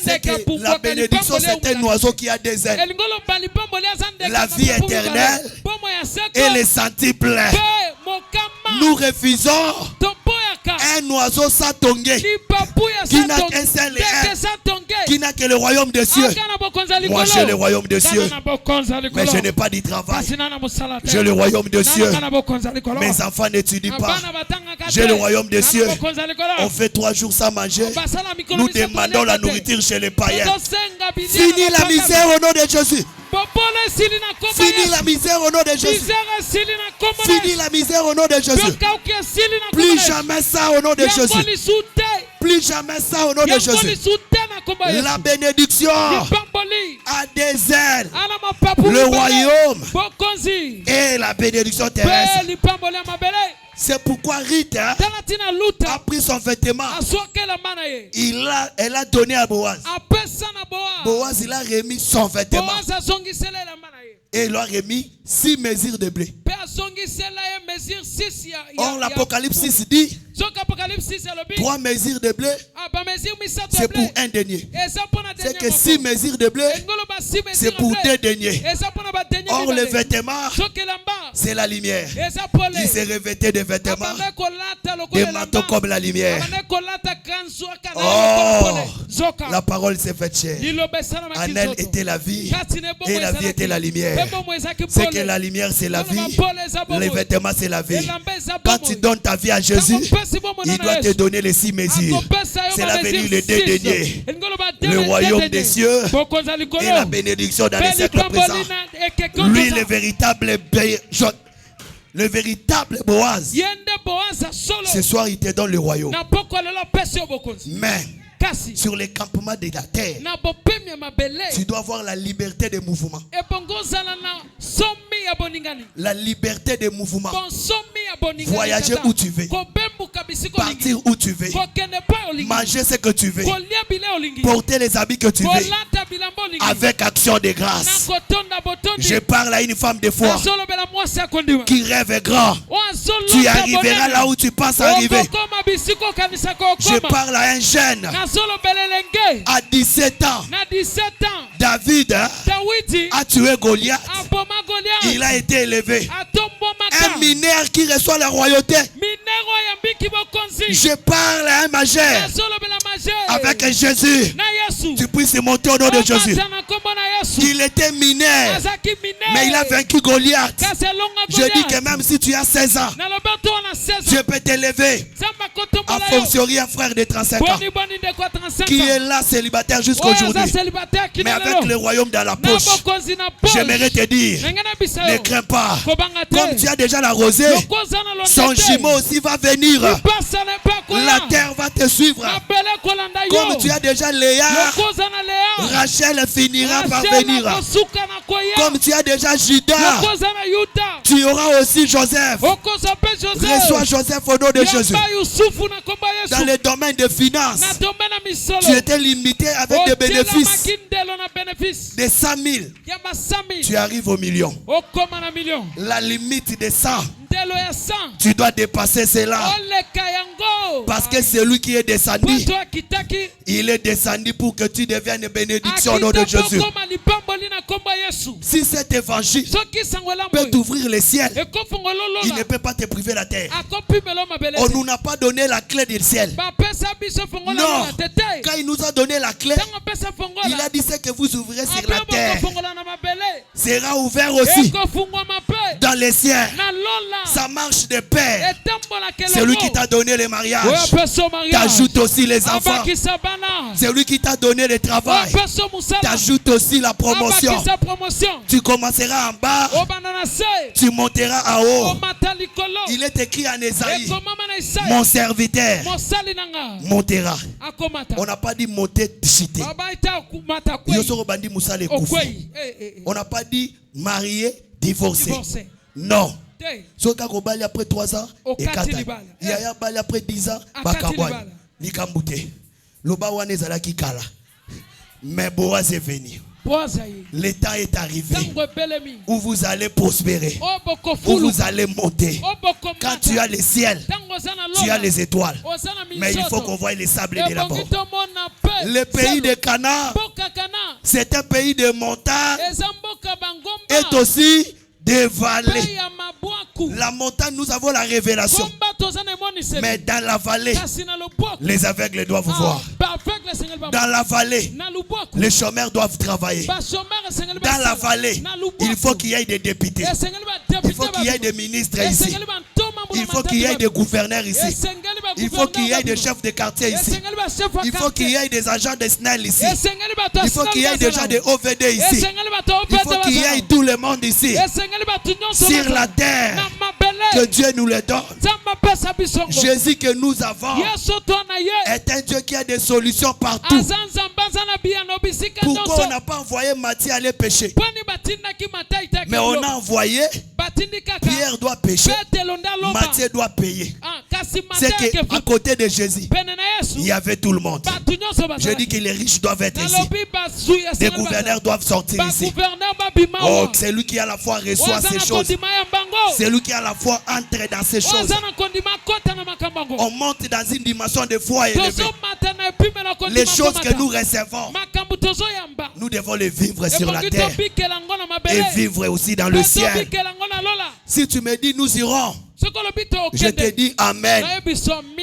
C'est que la bénédiction c'est un oiseau qui a des ailes. La vie éternelle et les centiples. Nous refusons un oiseau sans tonguer qui n'a qu'un seul aile, qui n'a que le royaume des cieux. Moi j'ai le royaume des cieux, mais je n'ai pas de travail. J'ai le royaume des cieux. Mes enfants n'étudient pas. J'ai le royaume des cieux. On fait 3 jours sans manger. Nous demandons la nourriture chez les païens. Finis la misère au nom de Jésus. Finis la misère au nom de Jésus. Finis la misère au nom de Jésus. Plus jamais ça au nom de Jésus. Plus jamais ça au nom de Jésus. La bénédiction a des ailes. Le royaume et la bénédiction terrestre. C'est pourquoi Rita a pris son vêtement. Elle a donné à Boaz. Boaz, il a remis son vêtement. Et il lui a remis 6 mesures de blé. Or, l'Apocalypse 6 dit 3 mesures de blé, c'est pour un denier. C'est que 6 mesures de blé, c'est pour 2 deniers. Or, le vêtement, c'est la lumière. Il s'est revêté de vêtements, des manteaux comme la lumière. Oh, la parole s'est faite chair. En elle était la vie, et la vie était la lumière. C'est que la lumière, c'est la vie. Les vêtements, c'est la vie. Quand tu donnes ta vie à Jésus, il doit te donner les 6 mesures. C'est l'avenir, les 2 deniers. Le royaume des cieux et la bénédiction dans les siècles présents. Lui, le véritable Boaz. Ce soir, il te donne le royaume. Mais sur les campements de la terre, tu dois avoir la liberté de mouvement. La liberté de mouvement. Voyager où tu veux. Partir où tu veux. Manger ce que tu veux. Porter les habits que tu veux. Avec action de grâce. Je parle à une femme de foi qui rêve grand. Tu arriveras là où tu penses arriver. Je parle à un jeune à 17 ans. David a tué Goliath. Il a été élevé. Un mineur qui reçoit la royauté. Je parle à un majeur avec un Jésus. Tu puisses monter au nom de Jésus. Il était mineur, mais il a vaincu Goliath. Je dis que même si tu as 16 ans, je peux t'élever à fonctionner un frère de 35 ans qui est là célibataire jusqu'aujourd'hui, mais avec le royaume dans la poche. J'aimerais te dire, ne crains pas. Comme tu as déjà la rosée, son jumeau aussi va venir, la terre va te suivre. Comme tu as déjà Léa, Rachel finira par venir. Comme tu as déjà Judas, tu auras aussi Joseph. Reçois Joseph au nom de Jésus. Dans le domaine des finances, tu étais limité avec des bénéfices de 100 000. Tu arrives au million. La limite de 100, tu dois dépasser cela. Parce que celui qui est descendu, il est descendu pour que tu deviennes une bénédiction au nom de Jésus. Si cet évangile peut t'ouvrir les ciels, il ne peut pas te priver la terre. On nous n'a pas donné la clé du ciel. Non. Quand il nous a donné la clé, il a dit ce que vous ouvrirez sur la terre sera ouvert aussi dans les ciels. Ça marche de pair. Celui qui t'a donné le mariage t'ajoute aussi les enfants. Celui qui t'a donné le travail t'ajoute aussi la promotion. Tu commenceras en bas, tu monteras en haut. Il est écrit en Ésaïe, mon serviteur montera. On n'a pas dit monter chité. On n'a pas dit marié, divorcé. Non. So ka kobali après 3 ans et 4 ans. Yaya bali après 10 ans bakabwani. Nikambute. Loba wana ezalaki kala. Mais Boaz est venu. Le temps est arrivé où vous allez prospérer, où vous allez monter. Quand tu as les ciels, tu as les étoiles. Mais il faut qu'on voie les sables de là-bas. Le pays de Canaan, c'est un pays de montagnes et aussi des vallées. La montagne, nous avons la révélation. Mais dans la vallée, les aveugles doivent voir. Dans la vallée, les chômeurs doivent travailler. Dans la vallée, il faut qu'il y ait des députés. Il faut qu'il y ait des ministres ici. Il faut qu'il y ait des gouverneurs ici. Il faut qu'il y ait des chefs de quartier ici. Il faut qu'il y ait des agents de SNEL ici. Il faut qu'il y ait des gens de OVD ici. Il faut qu'il y ait tout le monde ici. Sur la terre, que Dieu nous le donne. Jésus que nous avons est un Dieu qui a des solutions partout. Pourquoi on n'a pas envoyé Matthieu aller pécher? Mais on a envoyé Pierre doit pécher, Matthieu doit payer. C'est qu'à côté de Jésus, il y avait tout le monde. Je dis que les riches doivent être ici. Les gouverneurs doivent sortir ici. Oh, c'est lui qui à la fois reçoit ces choses. C'est lui qui à la fois entre dans ces choses. On monte dans une dimension de foi élevée. Les choses que nous recevons, nous devons les vivre sur la terre et vivre aussi dans le ciel. Si tu me dis nous irons, je te dis Amen.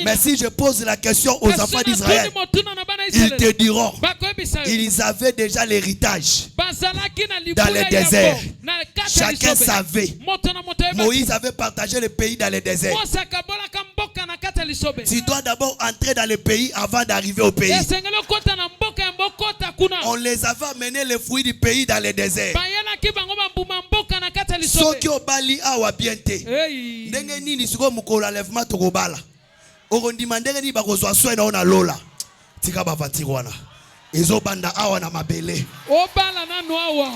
Mais si je pose la question aux enfants d'Israël, ils te diront, ils avaient déjà l'héritage dans le désert. Chacun savait. Moïse avait partagé le pays dans le désert. Tu dois d'abord entrer dans le pays avant d'arriver au pays. On les avait amené les fruits du pays dans le désert. Ceux qui ont bali awa biente. Ndenge nini siko mukolo enlèvement tokobala. Orondima ndenge ni bakozwa soin na ona lola. Tika bavati wana. Ezo banda awa na mabele. Obala nanu awa.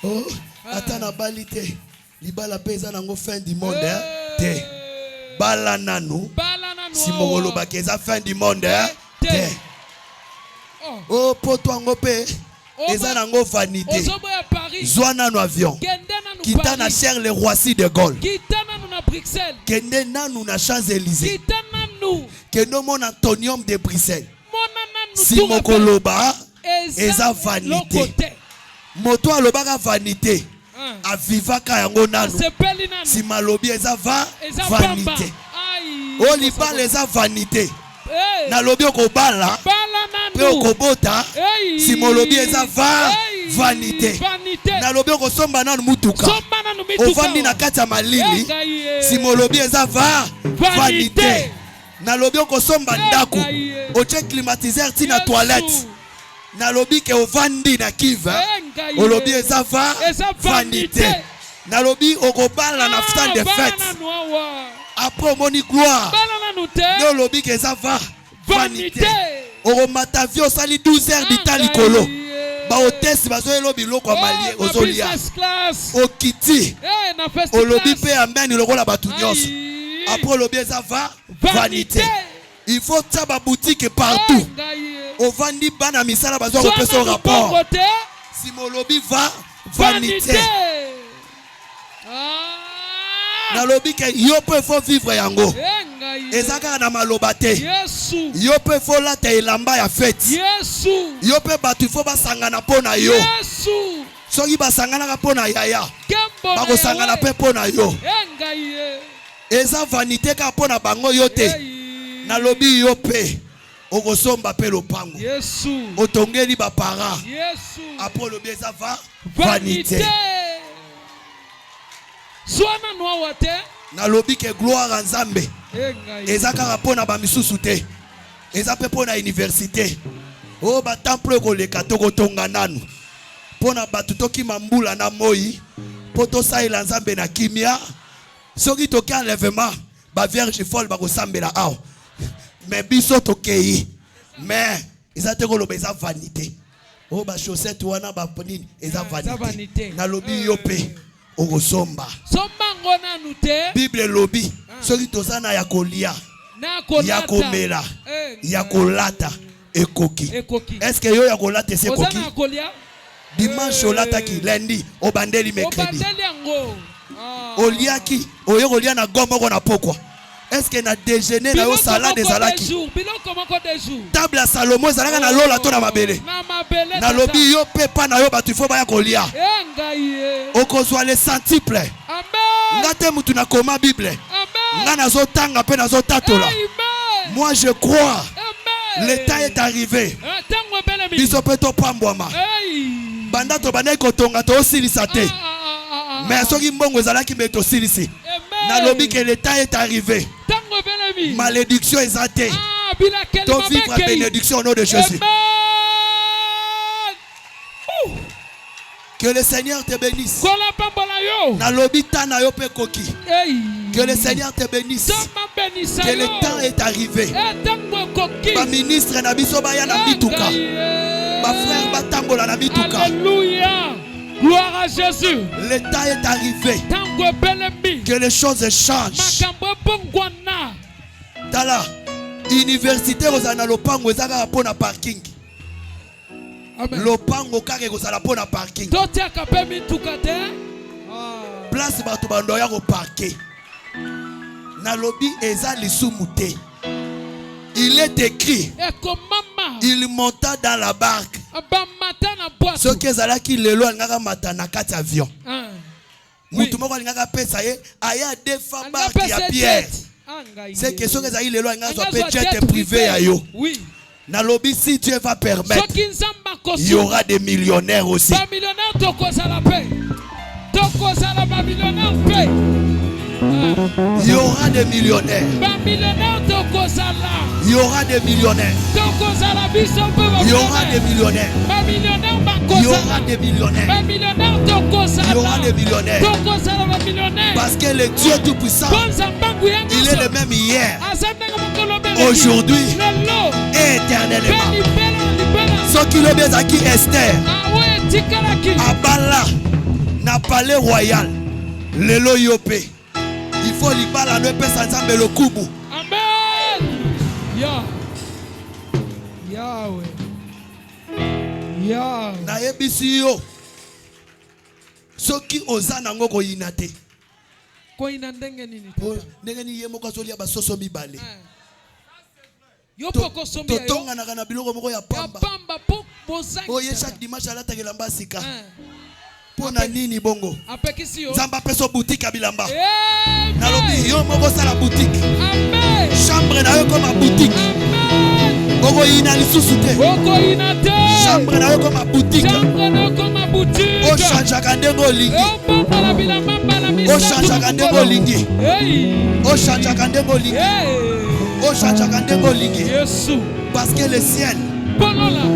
Oh, ata na bali te. Libala peza nango fin du monde te. Bala nanu. Si mokolo bakeza fin du monde te. Oh poto ango pe. Eza nango vanité. Zwana no avion. Kita na cher le Roissy de Gaulle. Kende nanu na Champs-Élysées. Kendo mon Antonium de Bruxelles. Si mokoloba eza vanité. Moto alobaka vanité. Avivaka yango nanu. Si malobi eza vanité. Olibala eza vanité. Na lobi okobala. Pe okobota. Si molobi eza vanité. Na lobi okosomba nanu mutuka. Ovandi na kati ya malili. Si molobi eza vanité. Na lobi okosomba ndaku. Oche climatiseur ti na toilette. Na lobi ke ovandi na kiva. Olobi eza vanité. Na lobi okobala na stand de fête. Après omoni gloire. Ne lobi que ça va. Vanité. Oromata vi osali 12 heures d'Italie kolo. Ba hôtesse bazo elobi loko amalie ozolia. Okiti. Olobi pe amen lokola batu nyonso. Après lobi ça va. Vanité. Il faut taba boutique partout. Au vandi bana misala bazo repère son rapport. Si mon lobby va, vanité. Na lobby que yo peut faut vivre yango. Ezaka na malobate. Yo peut faut la te elamba ya fête. Yo peut batu faut ba sangana pona yo. Soki ba sangana pona yaya. Ba ko sangana pe pona yo. Eza vanité ka pona bango yo te. Na lobby yo pe. Okosomba pe lopango. Otongeli ba para. Après le bien ça va. Vanité. Soana noa wate. Na lobby ke gloire en Nzambe. Ezaka rapona ba misusu te. Eza pe pona université. O ba temple ko le katoko tonga nanu. Pona batutoki mambula na moi. Poto saila Nzambe na kimia. Soki toki enlèvement ba vierge folle ba ko sambela aw. Mais biso tokei. Mais eza te ko loba eza vanité. O ba chaussette wana ba ponini eza vanité. Na lobby yo pe. Okosomba. Bible lobby. Soki tozana ya kolia. Ya komela. Ya kolata. Ekoki. Est-ce que yo ya kolata c'est koki? Dimanche olata ki lundi obandeli mercredi. Oliaki oyo kolia na gombo ko na pokwa. Est-ce que na déjeuner na yo salade ezalaki? Table à Salomon ezalaka na lola to na mabele. Na lobby yo pepa na yo batu fo ba ya kolia. Okozwa le centuple. Amen. Ngate mutu na koma Bible. Amen. Nga nazo tanga pe nazo tatola. Moi je crois. Amen. Le temps est arrivé. Biso pe to pambwama. Banda to bana ko tonga to silisa te. Mais soki mbongo ezalaki me to silisi. Na lobby que le temps est arrivé. Malédiction est athée. Ton vivre à bénédiction au nom de Jésus. Que le Seigneur te bénisse. Na lobby tana yo pe koki. Que le Seigneur te bénisse. Que le temps est arrivé. Ma ministre na biso ba ya na bituka. Ma frère batambola na bituka. Alléluia. Gloire à Jésus. Le temps est arrivé. Que les choses changent. Tala, université ozana lopango ezaka pona parking. Lopango kake kozala pona parking. Place bato bando ya ko parker. Na lobby eza lisumu te. Il est écrit. Il monta dans la barque. Ce qui est là qui le loin ngaka matana kati avion. Mutu moko ngaka pesa ye aya deux femmes barque ya Pierre. C'est que ce qui est le loin ngaka pe jet privé ya yo. Oui. Na lobby si Dieu va permettre. Il y aura des millionnaires aussi. Il y aura des millionnaires. Il y aura des millionnaires. Il y aura des millionnaires. Il y aura des millionnaires. Il y aura des millionnaires. Parce que le Dieu Tout-Puissant, il est le même hier, aujourd'hui et éternellement. Ce qui le bien à qui Esther, Abala, n'a pas le royal, le loyopé. Il faut libala ne peut s'ensemble le kubu. Amen. Yahweh. Yahweh. Na yebisi yo. Soki ozana ngo ko yinate. Ko inandenge nini? Ndenge ni yemo ko solia ba soso mibale. Yo poko sombi yo. Totonga na kana biloko moko ya pamba. Ya pamba po bozaki. Oye chaque dimanche alata kelamba sika. Pona nini bongo? Zamba peso boutique à bilamba. Na lobi yo moko sala boutique. Amen. Chambre na yo comme boutique. Amen. Oko ina lisusu te. Oko ina te. Chambre na yo comme boutique. Chambre na yo comme boutique. O change kandengo lingi. O change kandengo lingi. O change kandengo lingi. O change kandengo lingi. Yesu. Parce que le ciel.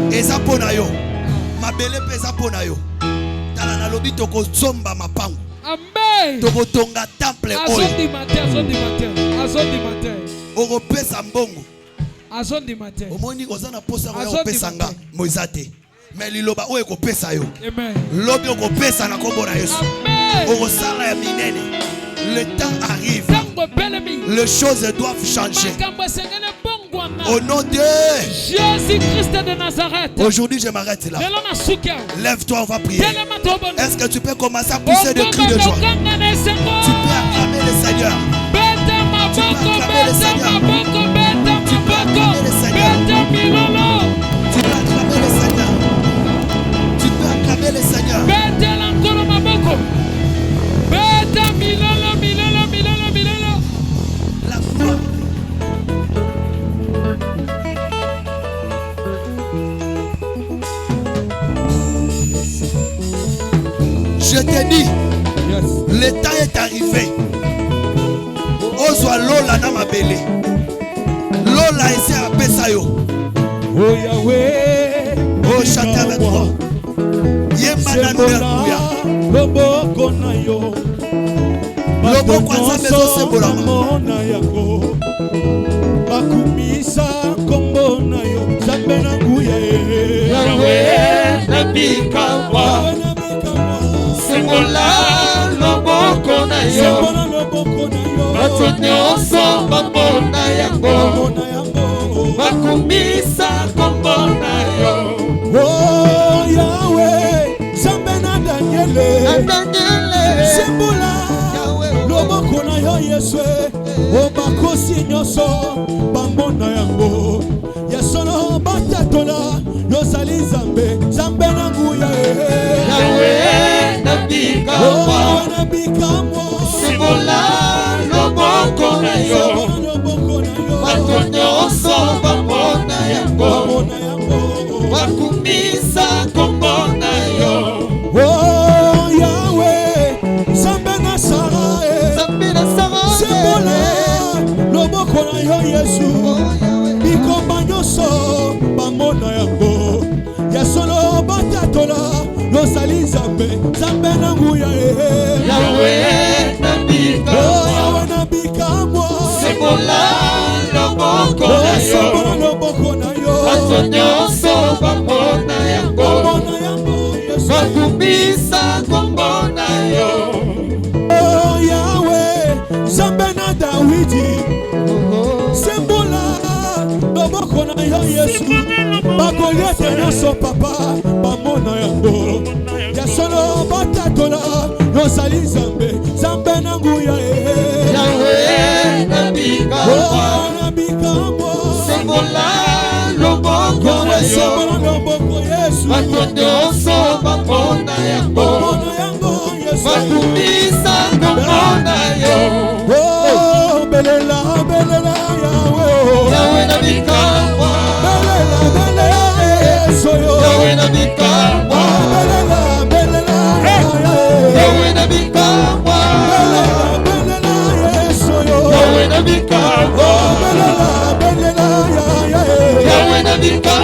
Eza pona yo. Mabele pesa pona yo. Na lobi toko zomba mapango. Amen. tokotonga temple oyo okopesa mbongo omoni oza na posa koya kopesa nga moiza te mais liloba oyo ekopesa yo lobi okopesa na kombo na Yesu okosala ya minene. Le temps arrive, les choses doivent changer. Au nom de Jésus-Christ de Nazareth. Aujourd'hui, je m'arrête là. Lève-toi, on va prier. Est-ce que tu peux commencer à pousser des cris de joie? Tu peux acclamer le Seigneur. Tu peux acclamer le Seigneur. Tu peux acclamer le Seigneur. Tu peux acclamer le Seigneur. Tu peux acclamer le Seigneur. La gloire. Je te dis, le temps est arrivé. Ozwa lola na mabele. Lola ese apesa yo. Oh Yahweh, oh chante avec moi. Yemba na nuya. Loboko na yo. Loboko nzambe zosembolama. Bakumisa kombo na yo. Nzambe na nguya. Yahweh nabikawa. Sembola loboko na yo. Bato nyonso bamona yango. Bakumisa kombo na yo. Oh Yahweh, Nzambe na Daniele. Sembola loboko na yo Yesu. O bakosi nyonso bamona yango. Yasono batatola yozali Nzambe. Nzambe na nguya. Yahweh nabikawa. Sembola loboko na yo. Bato nyonso bamona yango. Bakumisa kombo na yo. Oh Yahweh, Nzambe na Sara. Sembola loboko na yo Yesu. Bikomba nyonso bamona yango. Yasolo batatola yozali Nzambe. Nzambe na nguya. Yahweh nabikawa. Sembola loboko na yo. Bato nyonso bamona yango. Bakumisa kombo na yo. Oh Yahweh, Nzambe na Dawidi. Sembola loboko na yo Yesu. Bakoliete nyonso papa bamona yango. Yasolo batatola yozali Nzambe. Nzambe na nguya. Yahweh nabikawa. Sembola loboko na yo. Bato nyonso bamona yango. Bakumisa kombo na yo. Oh belela Yahweh. Yahweh nabikawa. Yahweh nabikawa. Yahweh nabikawa. Yahweh nabikawa. Yahweh nabikawa. Yahweh nabikawa.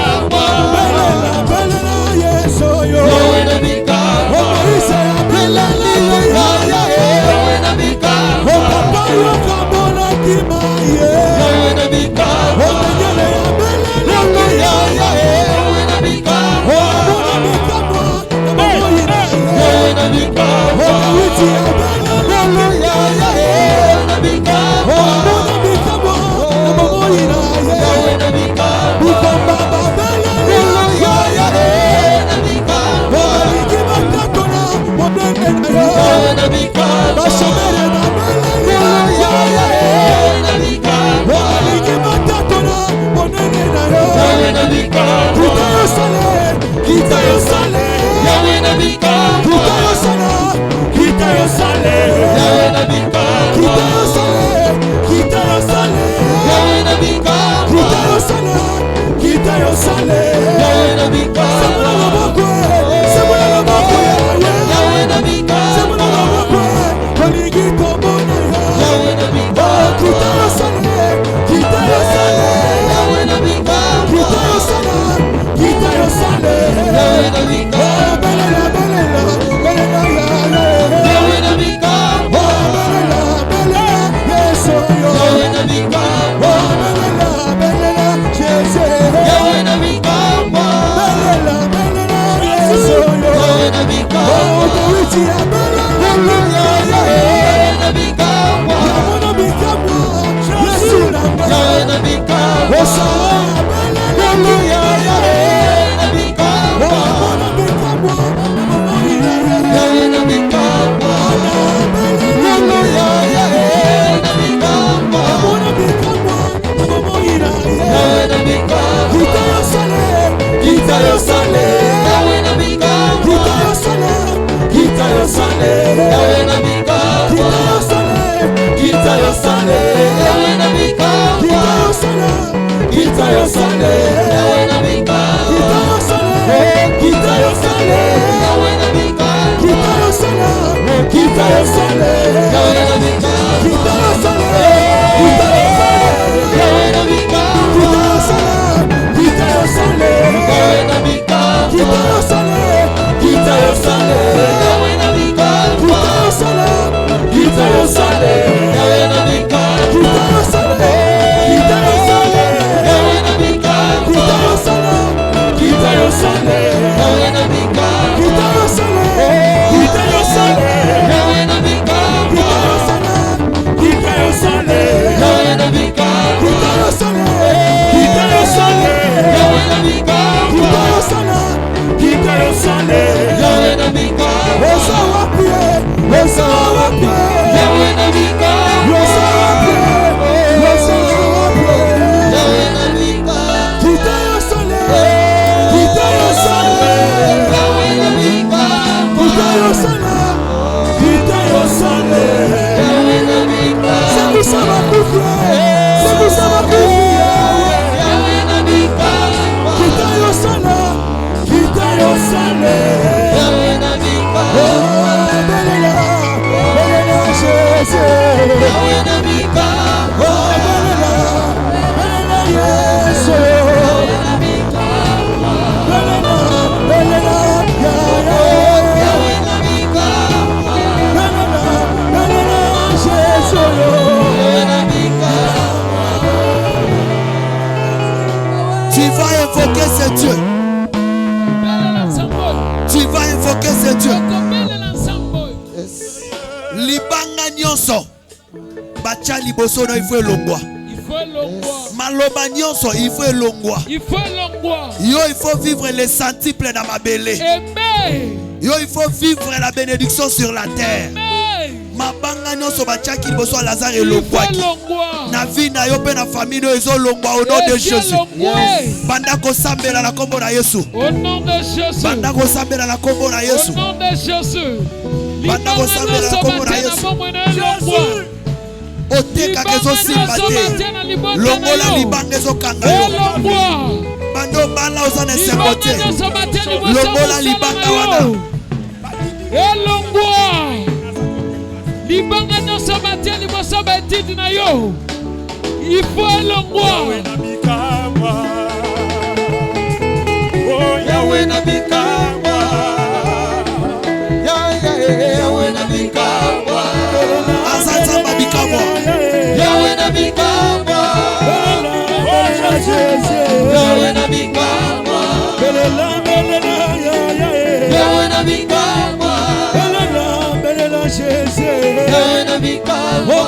Il faut longwa. Maloba nyonso, il faut longwa. Yo, il faut vivre les centiples dans ma belé. Yo, il faut vivre la bénédiction sur la terre. Mabanga nyonso bachaki liboso Lazare longwa. Na vie na yo pe na famille no ezo longwa au nom de Jésus. Banda ko sambela na kombo na Yesu. Au nom de Jésus. Banda ko sambela na kombo na Yesu. Au nom de Jésus. Banda ko sambela na kombo na Yesu. Oteka kezo simbate longola libanga ezo kanga yo bando bala ozana sekote longola libanga wana elongwa libanga nyonso batie liboso betidi na yo ifo elongwa Yawe na bikangwa Yawe na bikangwa Azanza mabikangwa Yawe na bikangwa Yawe na bikangwa Yawe na bikangwa Yawe na bikangwa Yawe na bikangwa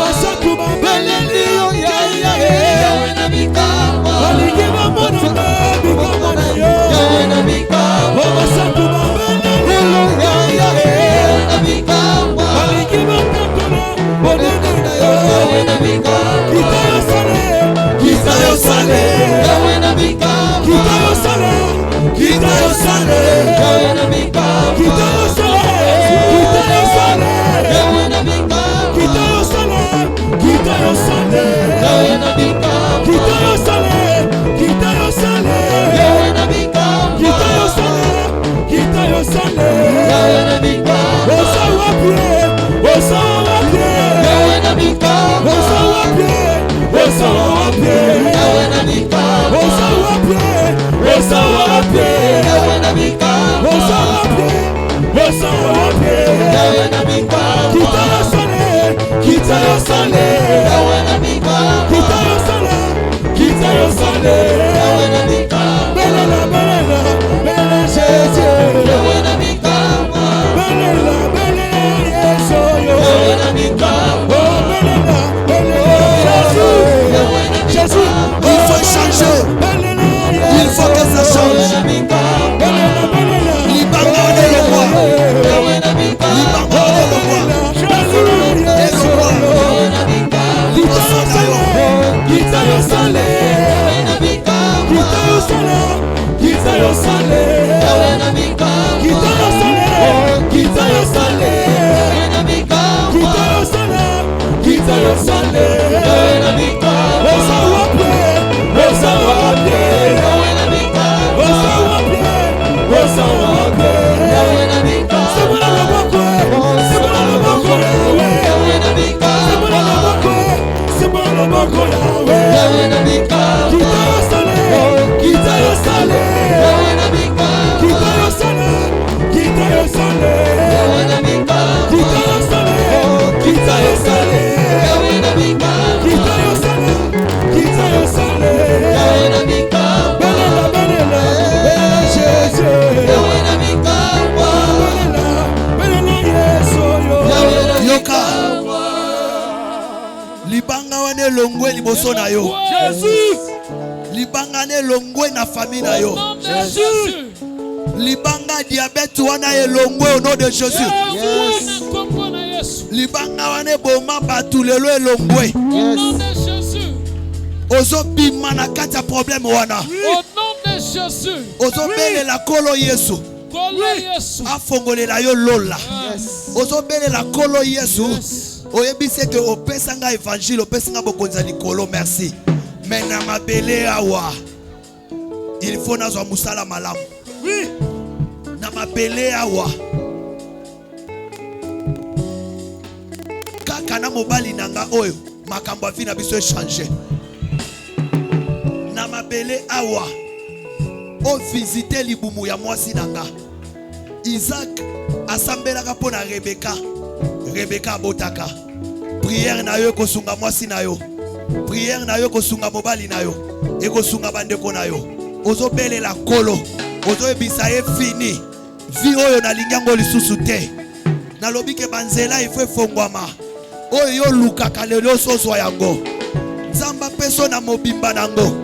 Belela Longwe liboso na yo. Jésus. Libanga ne longwe na famille na yo. Jésus. Libanga diabète wana e longwe au nom de Jésus. Yes. Libanga wana boma batulelo e longwe. Au nom de Jésus. Ozo bima na kati ya problème wana. Au nom de Jésus. Ozo bele la kolo Yesu. Kolo Yesu. Afongolela yo lola. Ozo bele la kolo Yesu. Oyebise que opesanga évangile opesanga bokonza likolo merci mais na mabele awa il faut nazwa musala malamu oui na mabele awa kaka na mobali nanga oyo makambo afi na biso changer na mabele awa o visiter libumu ya mwasi nanga Isaac asambelaka pona Rebecca abotaka. Prière na yo kosunga mwasi na yo. Prière na yo kosunga mobali na yo. E kosunga bandeko na yo. Ozo bele la kolo. Ozo ebisa ye fini. Vi oyo na lingango lisusu te. Na lobi ke banzela ifo fongwama. Oyo yo lukaka lelo soswa yango. Nzamba peso na mobimba nango.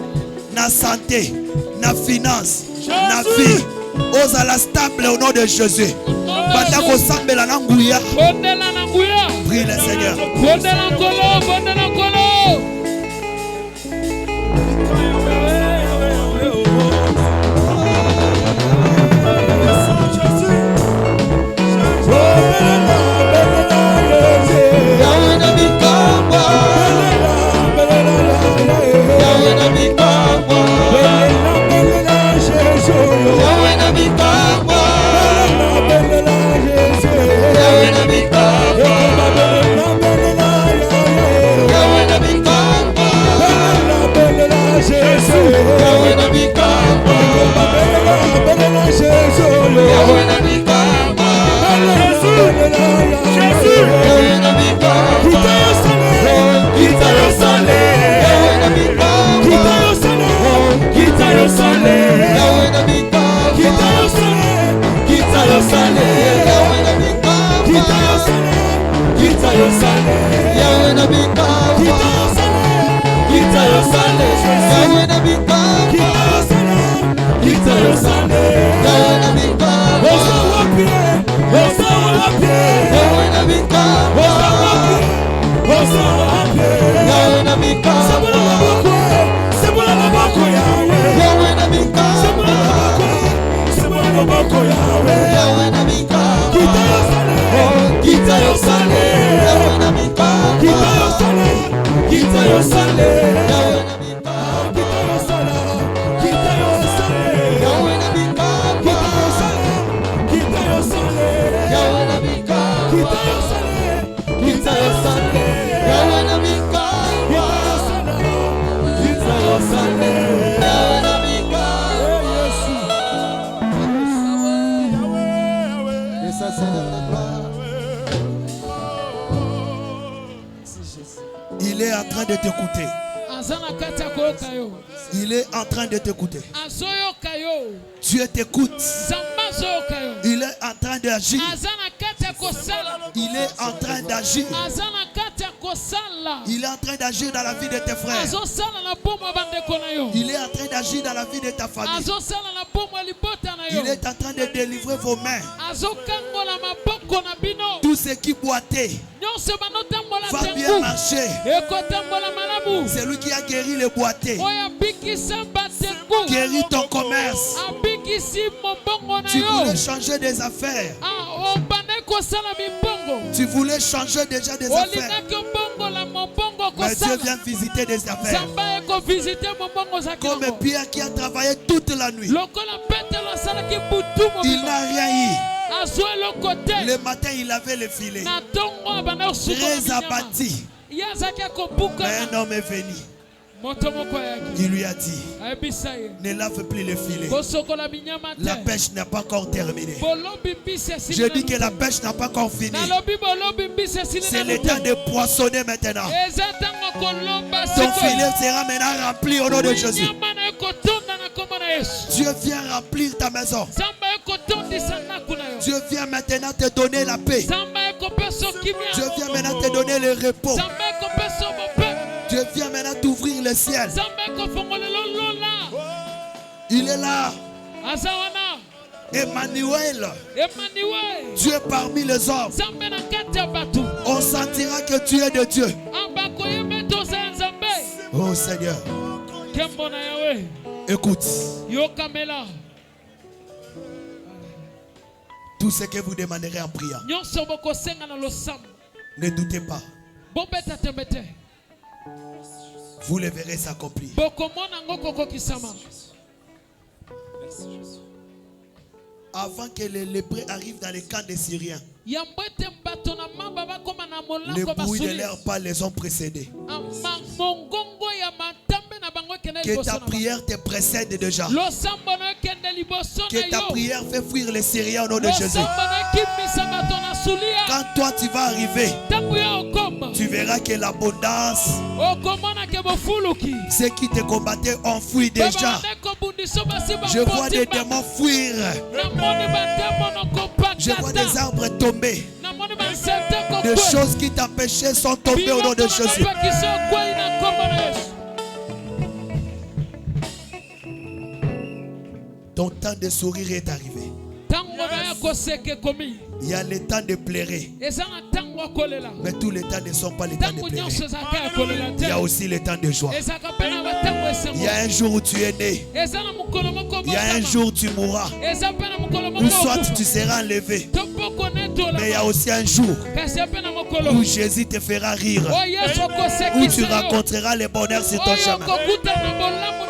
Na santé, na finance, na vie. Ozala stable au nom de Jésus. Batako sambela na nguya. Bondela na nguya. Prie le Seigneur. Bondela kolo, bondela kolo. Il est en train de t'écouter. Il est en train de t'écouter. Dieu t'écoute. Il est en train d'agir. Il est en train d'agir. Il est en train d'agir dans la vie de tes frères. Il est en train d'agir dans la vie de ta famille. Il est en train de délivrer vos mains. Tout ce qui boitait va bien marcher. C'est lui qui a guéri les boités. Guéris ton commerce. Tu voulais changer des affaires. Tu voulais changer déjà des affaires. Mais Dieu vient visiter des affaires. Comme Pierre qui a travaillé toute la nuit. Il n'a rien eu. Le matin, il avait le filet. Très abattu. Mais un homme est venu. Il lui a dit, ne lave plus le filet. La pêche n'a pas encore terminé. Je dis que la pêche n'a pas encore fini. C'est le temps de poissonner maintenant. Ton filet sera maintenant rempli au nom de Jésus. Dieu vient remplir ta maison. Dieu vient maintenant te donner la paix. Dieu vient maintenant te donner le repos. Dieu vient maintenant t'ouvrir le ciel. Il est là. Emmanuel. Dieu parmi les hommes. On sentira que tu es de Dieu. Oh Seigneur. Écoute. Tout ce que vous demanderez en priant. Ne doutez pas. Vous le verrez s'accomplir. Avant que les lépreux arrivent dans les camps des Syriens, les bruits de leurs pas les ont précédés. Que ta prière te précède déjà. Que ta prière fait fuir les Syriens au nom de Jésus. Quand toi tu vas arriver, tu verras que l'abondance, ceux qui te combattaient ont fui déjà. Je vois des démons fuir. Je vois des arbres tomber. Des choses qui t'empêchaient sont tombées au nom de Jésus. Ton temps de sourire est arrivé. Il y a le temps de pleurer. Mais tous les temps ne sont pas les temps de pleurer. Il y a aussi le temps de joie. Il y a un jour où tu es né. Il y a un jour où tu mourras. Ou soit tu seras enlevé. Mais il y a aussi un jour où Jésus te fera rire. Où tu rencontreras le bonheur sur ton chemin.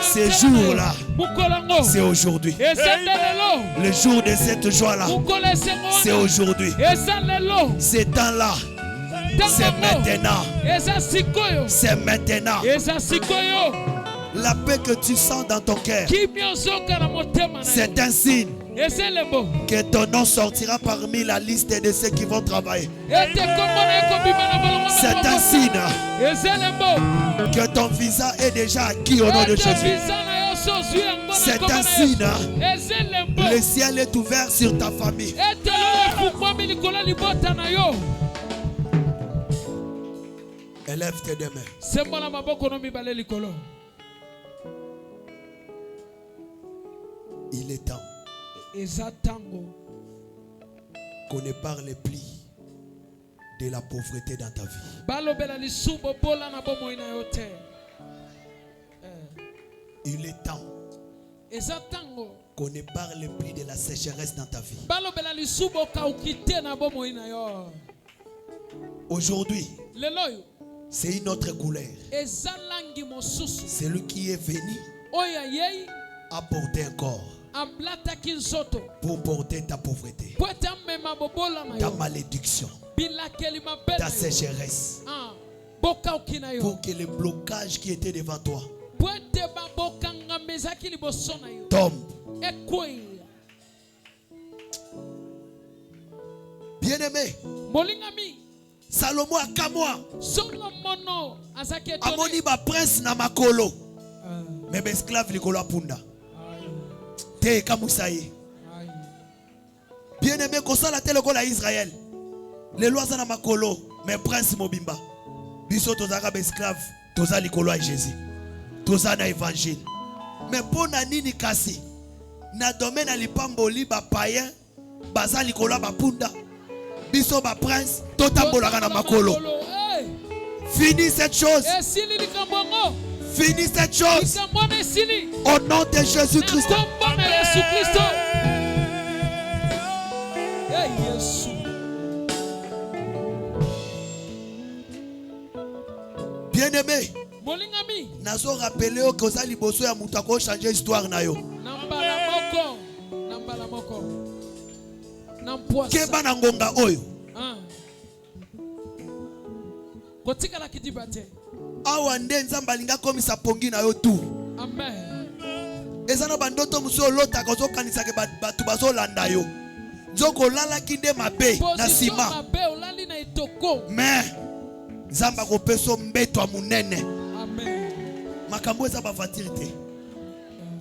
Ce jour-là, c'est aujourd'hui. Le jour de cette joie-là, c'est aujourd'hui. Ce temps-là, c'est maintenant. C'est maintenant. La paix que tu sens dans ton cœur, c'est un signe que ton nom sortira parmi la liste de ceux qui vont travailler. C'est un signe que ton visa est déjà acquis au nom de Jésus. C'est un signe. Le ciel est ouvert sur ta famille. Élève tes deux mains. Il est temps qu'on ne parle plus de la pauvreté dans ta vie. Il est temps qu'on ne parle plus de la sécheresse dans ta vie. Aujourd'hui, c'est une autre couleur. Celui qui est venu a porté un corps pour porter ta pauvreté, ta malédiction, ta sécheresse, pour que le blocage qui était devant toi tombe. Bien-aimé, Salomon a kamwa amoni ba prince na makolo mais ba esclave likolo apunda te kamusaye. Bien-aimé, kosala te lokola Israël les lois na makolo mais prince mobimba biso tozaka ba esclave toza likolo ya Jésus toza na évangile. Mais pour nini kasi na domaine na lipamboli ba païen baza likolo ba punda biso ba prince totambolaka na makolo. Finis cette chose. Finis cette chose au nom de Jésus-Christ. bien-aimé, nazo rappelé que ça liboso ya mutu ko changer histoire na yo. Keba na ngonga oyo. Awa nde nzamba linga komisa pongi na yo tu. Amen. Ezana bandoto muso lota kozo kanisa ke batu bazo landa yo. Nzoko lala kinde mabe na sima. Mais nzamba ko peso mbeto a munene. Amen. Makambo eza ba vatirité.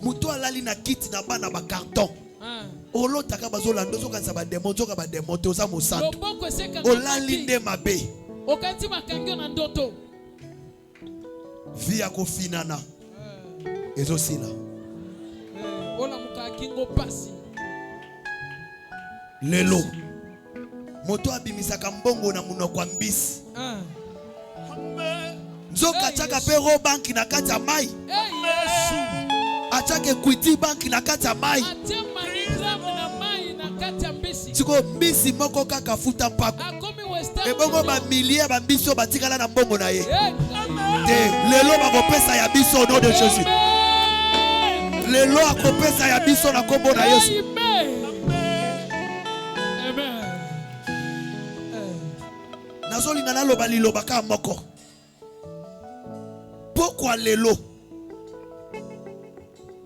Muto alali na kiti na bana ba carton. Olota ka bazo landa zo kanisa ba démon zo ka ba démon to za mosantu. Olali nde mabe. Okati makangyo na ndoto. Via ko finana. Ezo sila. Ola mukakingo pasi. Lelo. Moto abimisaka mbongo na munoko wa mbisi. Nzoka chaka pero banki na kati ya mai. Achake Equity banki na kati ya mai. Siko mbisi moko kaka futa mpako. Ebongo ba milliers ba biso batikala na mbongo na ye. Lelo bakopesa ya biso au nom de Jésus. Lelo akopesa ya biso na kombo na Yesu. Amen. Nazolinga na loba liloba ka moko. Pourquoi lelo?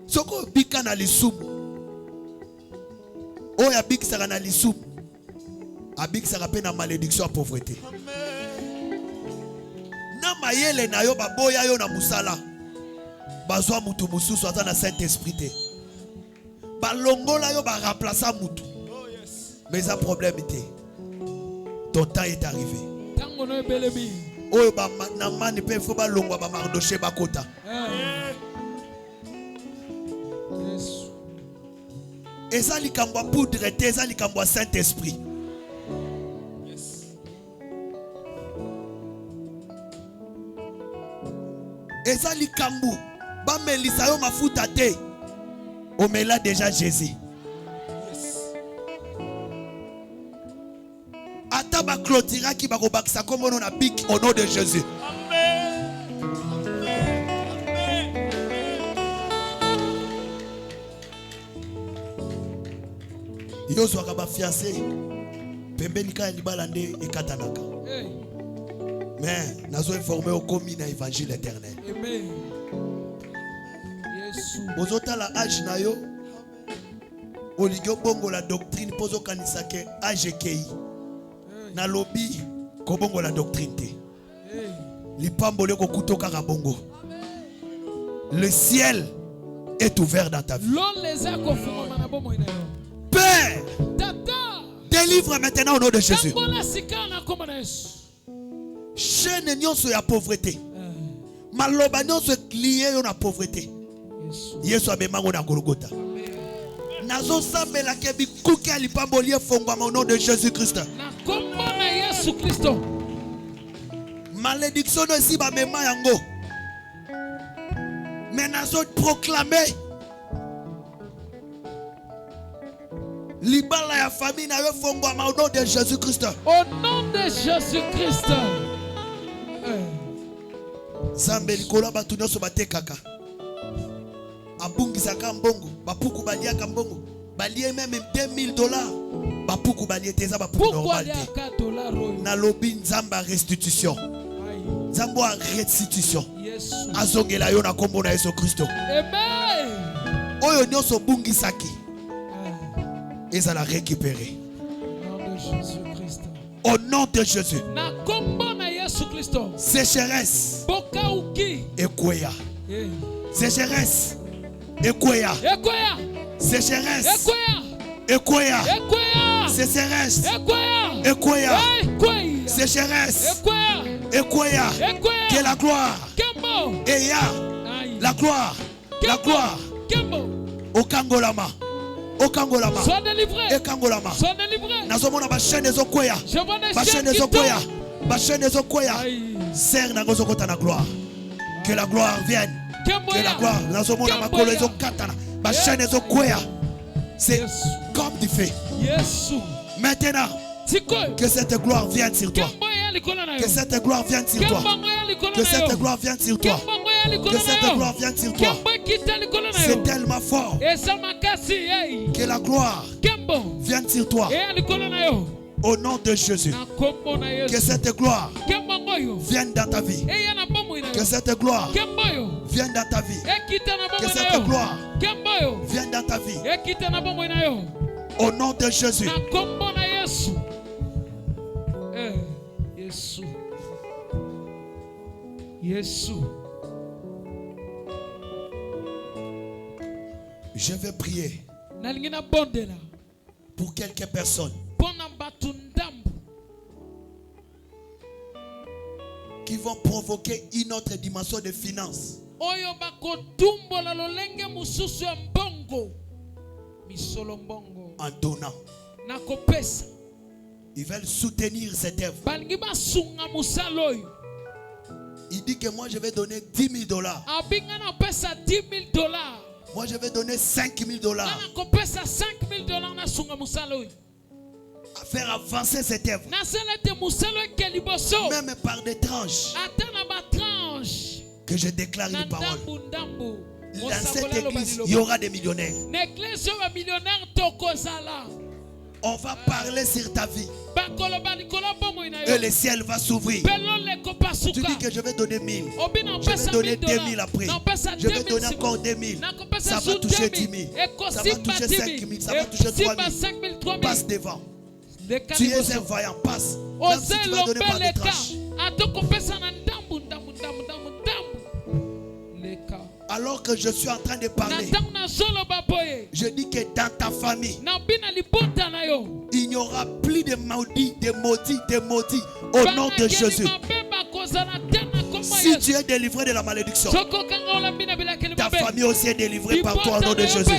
Soko bika na lisumu. Oya bikisaka na lisumu. Abikisaka pe na malédiction à pauvreté. Na mayele na yo baboya yo na musala. Bazwa mutu mususu ata na Saint-Esprit te. Balongola yo ba remplacer mutu. Mais un problème était. Ton temps est arrivé. Oyo ba na mani pe fo ba longwa ba mardoche ba kota. Eza likambo poudre te, eza likambo Saint-Esprit. Eza likambo ba melisa yo mafuta te. Omela déjà Jésus. Ata ba clôtira ki ba ko bakisa comme on a pique au nom de Jésus. Yozo ka ba fiancé pembeni ka libala nde ekatanaka. Mais nazo informé au commis na évangile éternel. Amen. Yesu. Ozota la âge na yo. Oligyo bongo la doctrine pozo kanisa ke âge kei. Na lobi ko bongo la doctrine te. Lipambole ko kutoka ka bongo. Le ciel est ouvert dans ta vie. Père, délivre maintenant au nom de Jésus. Chaîne nyonso ya pauvreté. Maloba nyonso lié yo na pauvreté. Yesu abemango na Golgotha. Nazo sambela ke bikuki alipamboli efongwama au nom de Jésus Christ. Na kombo na Yesu Kristo. Malédiction no si ba mema yango. Mais nazo proclamer libala ya famille na yo fongwama au nom de Jésus Christ. Au nom de Jésus Christ. Zambe likola batu nyonso batekaka. Abungisaka mbongo, bapuku baliaka mbongo. Balie même $2000. Bapuku balie teza bapuku normal te. Na lobi nzamba restitution. Nzamba restitution. Azongela yo na kombo na Yesu Kristo. Amen. Oyo nyonso bungisaki. Eza la récupérer. Au nom de Jésus. Na kombo na Yesu Kristo. Sécheresse. Boka uki. Ekoya. Sécheresse. Ekoya. Ekoya. Sécheresse. Ekoya. Ekoya. Ekoya. Sécheresse. Ekoya. Ekoya. Ekoya. Sécheresse. Ekoya. Ekoya. Ekoya. Que la gloire. Kembo. Eya. La gloire. La gloire. Kembo. Okangolama. Okangolama. Sois délivré. Ekangolama. Sois délivré. Nazomona ba chaîne ezokwea. Je vois des Ba chaîne chaînes qui ezokwea. tombent. Ba chaîne ezokwea. Serre na ngozokota na gloire. Que la gloire vienne. Que la gloire. Nazomona makolo ezokatana. Ba chaîne ezokwea. C'est comme du feu. Yesu. Maintenant, que cette gloire vienne sur toi. Que cette gloire vienne sur toi. Que cette gloire vienne sur toi. Que cette gloire vienne sur toi. C'est tellement fort. Que la gloire vienne sur toi. Au nom de Jésus. Que cette gloire vienne dans ta vie. Que cette gloire vienne dans ta vie. Que cette gloire vienne dans ta vie. Au nom de Jésus. Je vais prier pour quelques personnes qui vont provoquer une autre dimension de finance. En donnant. Ils veulent soutenir cette œuvre. Il dit que moi je vais donner $10,000. Moi je vais donner $5,000. À faire avancer cette œuvre. Même par des tranches. Que je déclare une parole. Dans cette église, il y aura des millionnaires. On va parler sur ta vie. Et le ciel va s'ouvrir. Tu dis que je vais donner 1,000. Je vais donner 2,000 après. Je vais donner encore 2,000. Ça va toucher 10,000. Ça va toucher 5,000. Ça va toucher 3,000. Passe devant. Tu es un vaillant. Passe. Même si tu vas donner par des tranches. Alors que je suis en train de parler, je dis que dans ta famille, il n'y aura plus de maudits, de maudits au nom de Jésus. Si tu es délivré de la malédiction, ta famille aussi est délivrée par toi au nom de Jésus.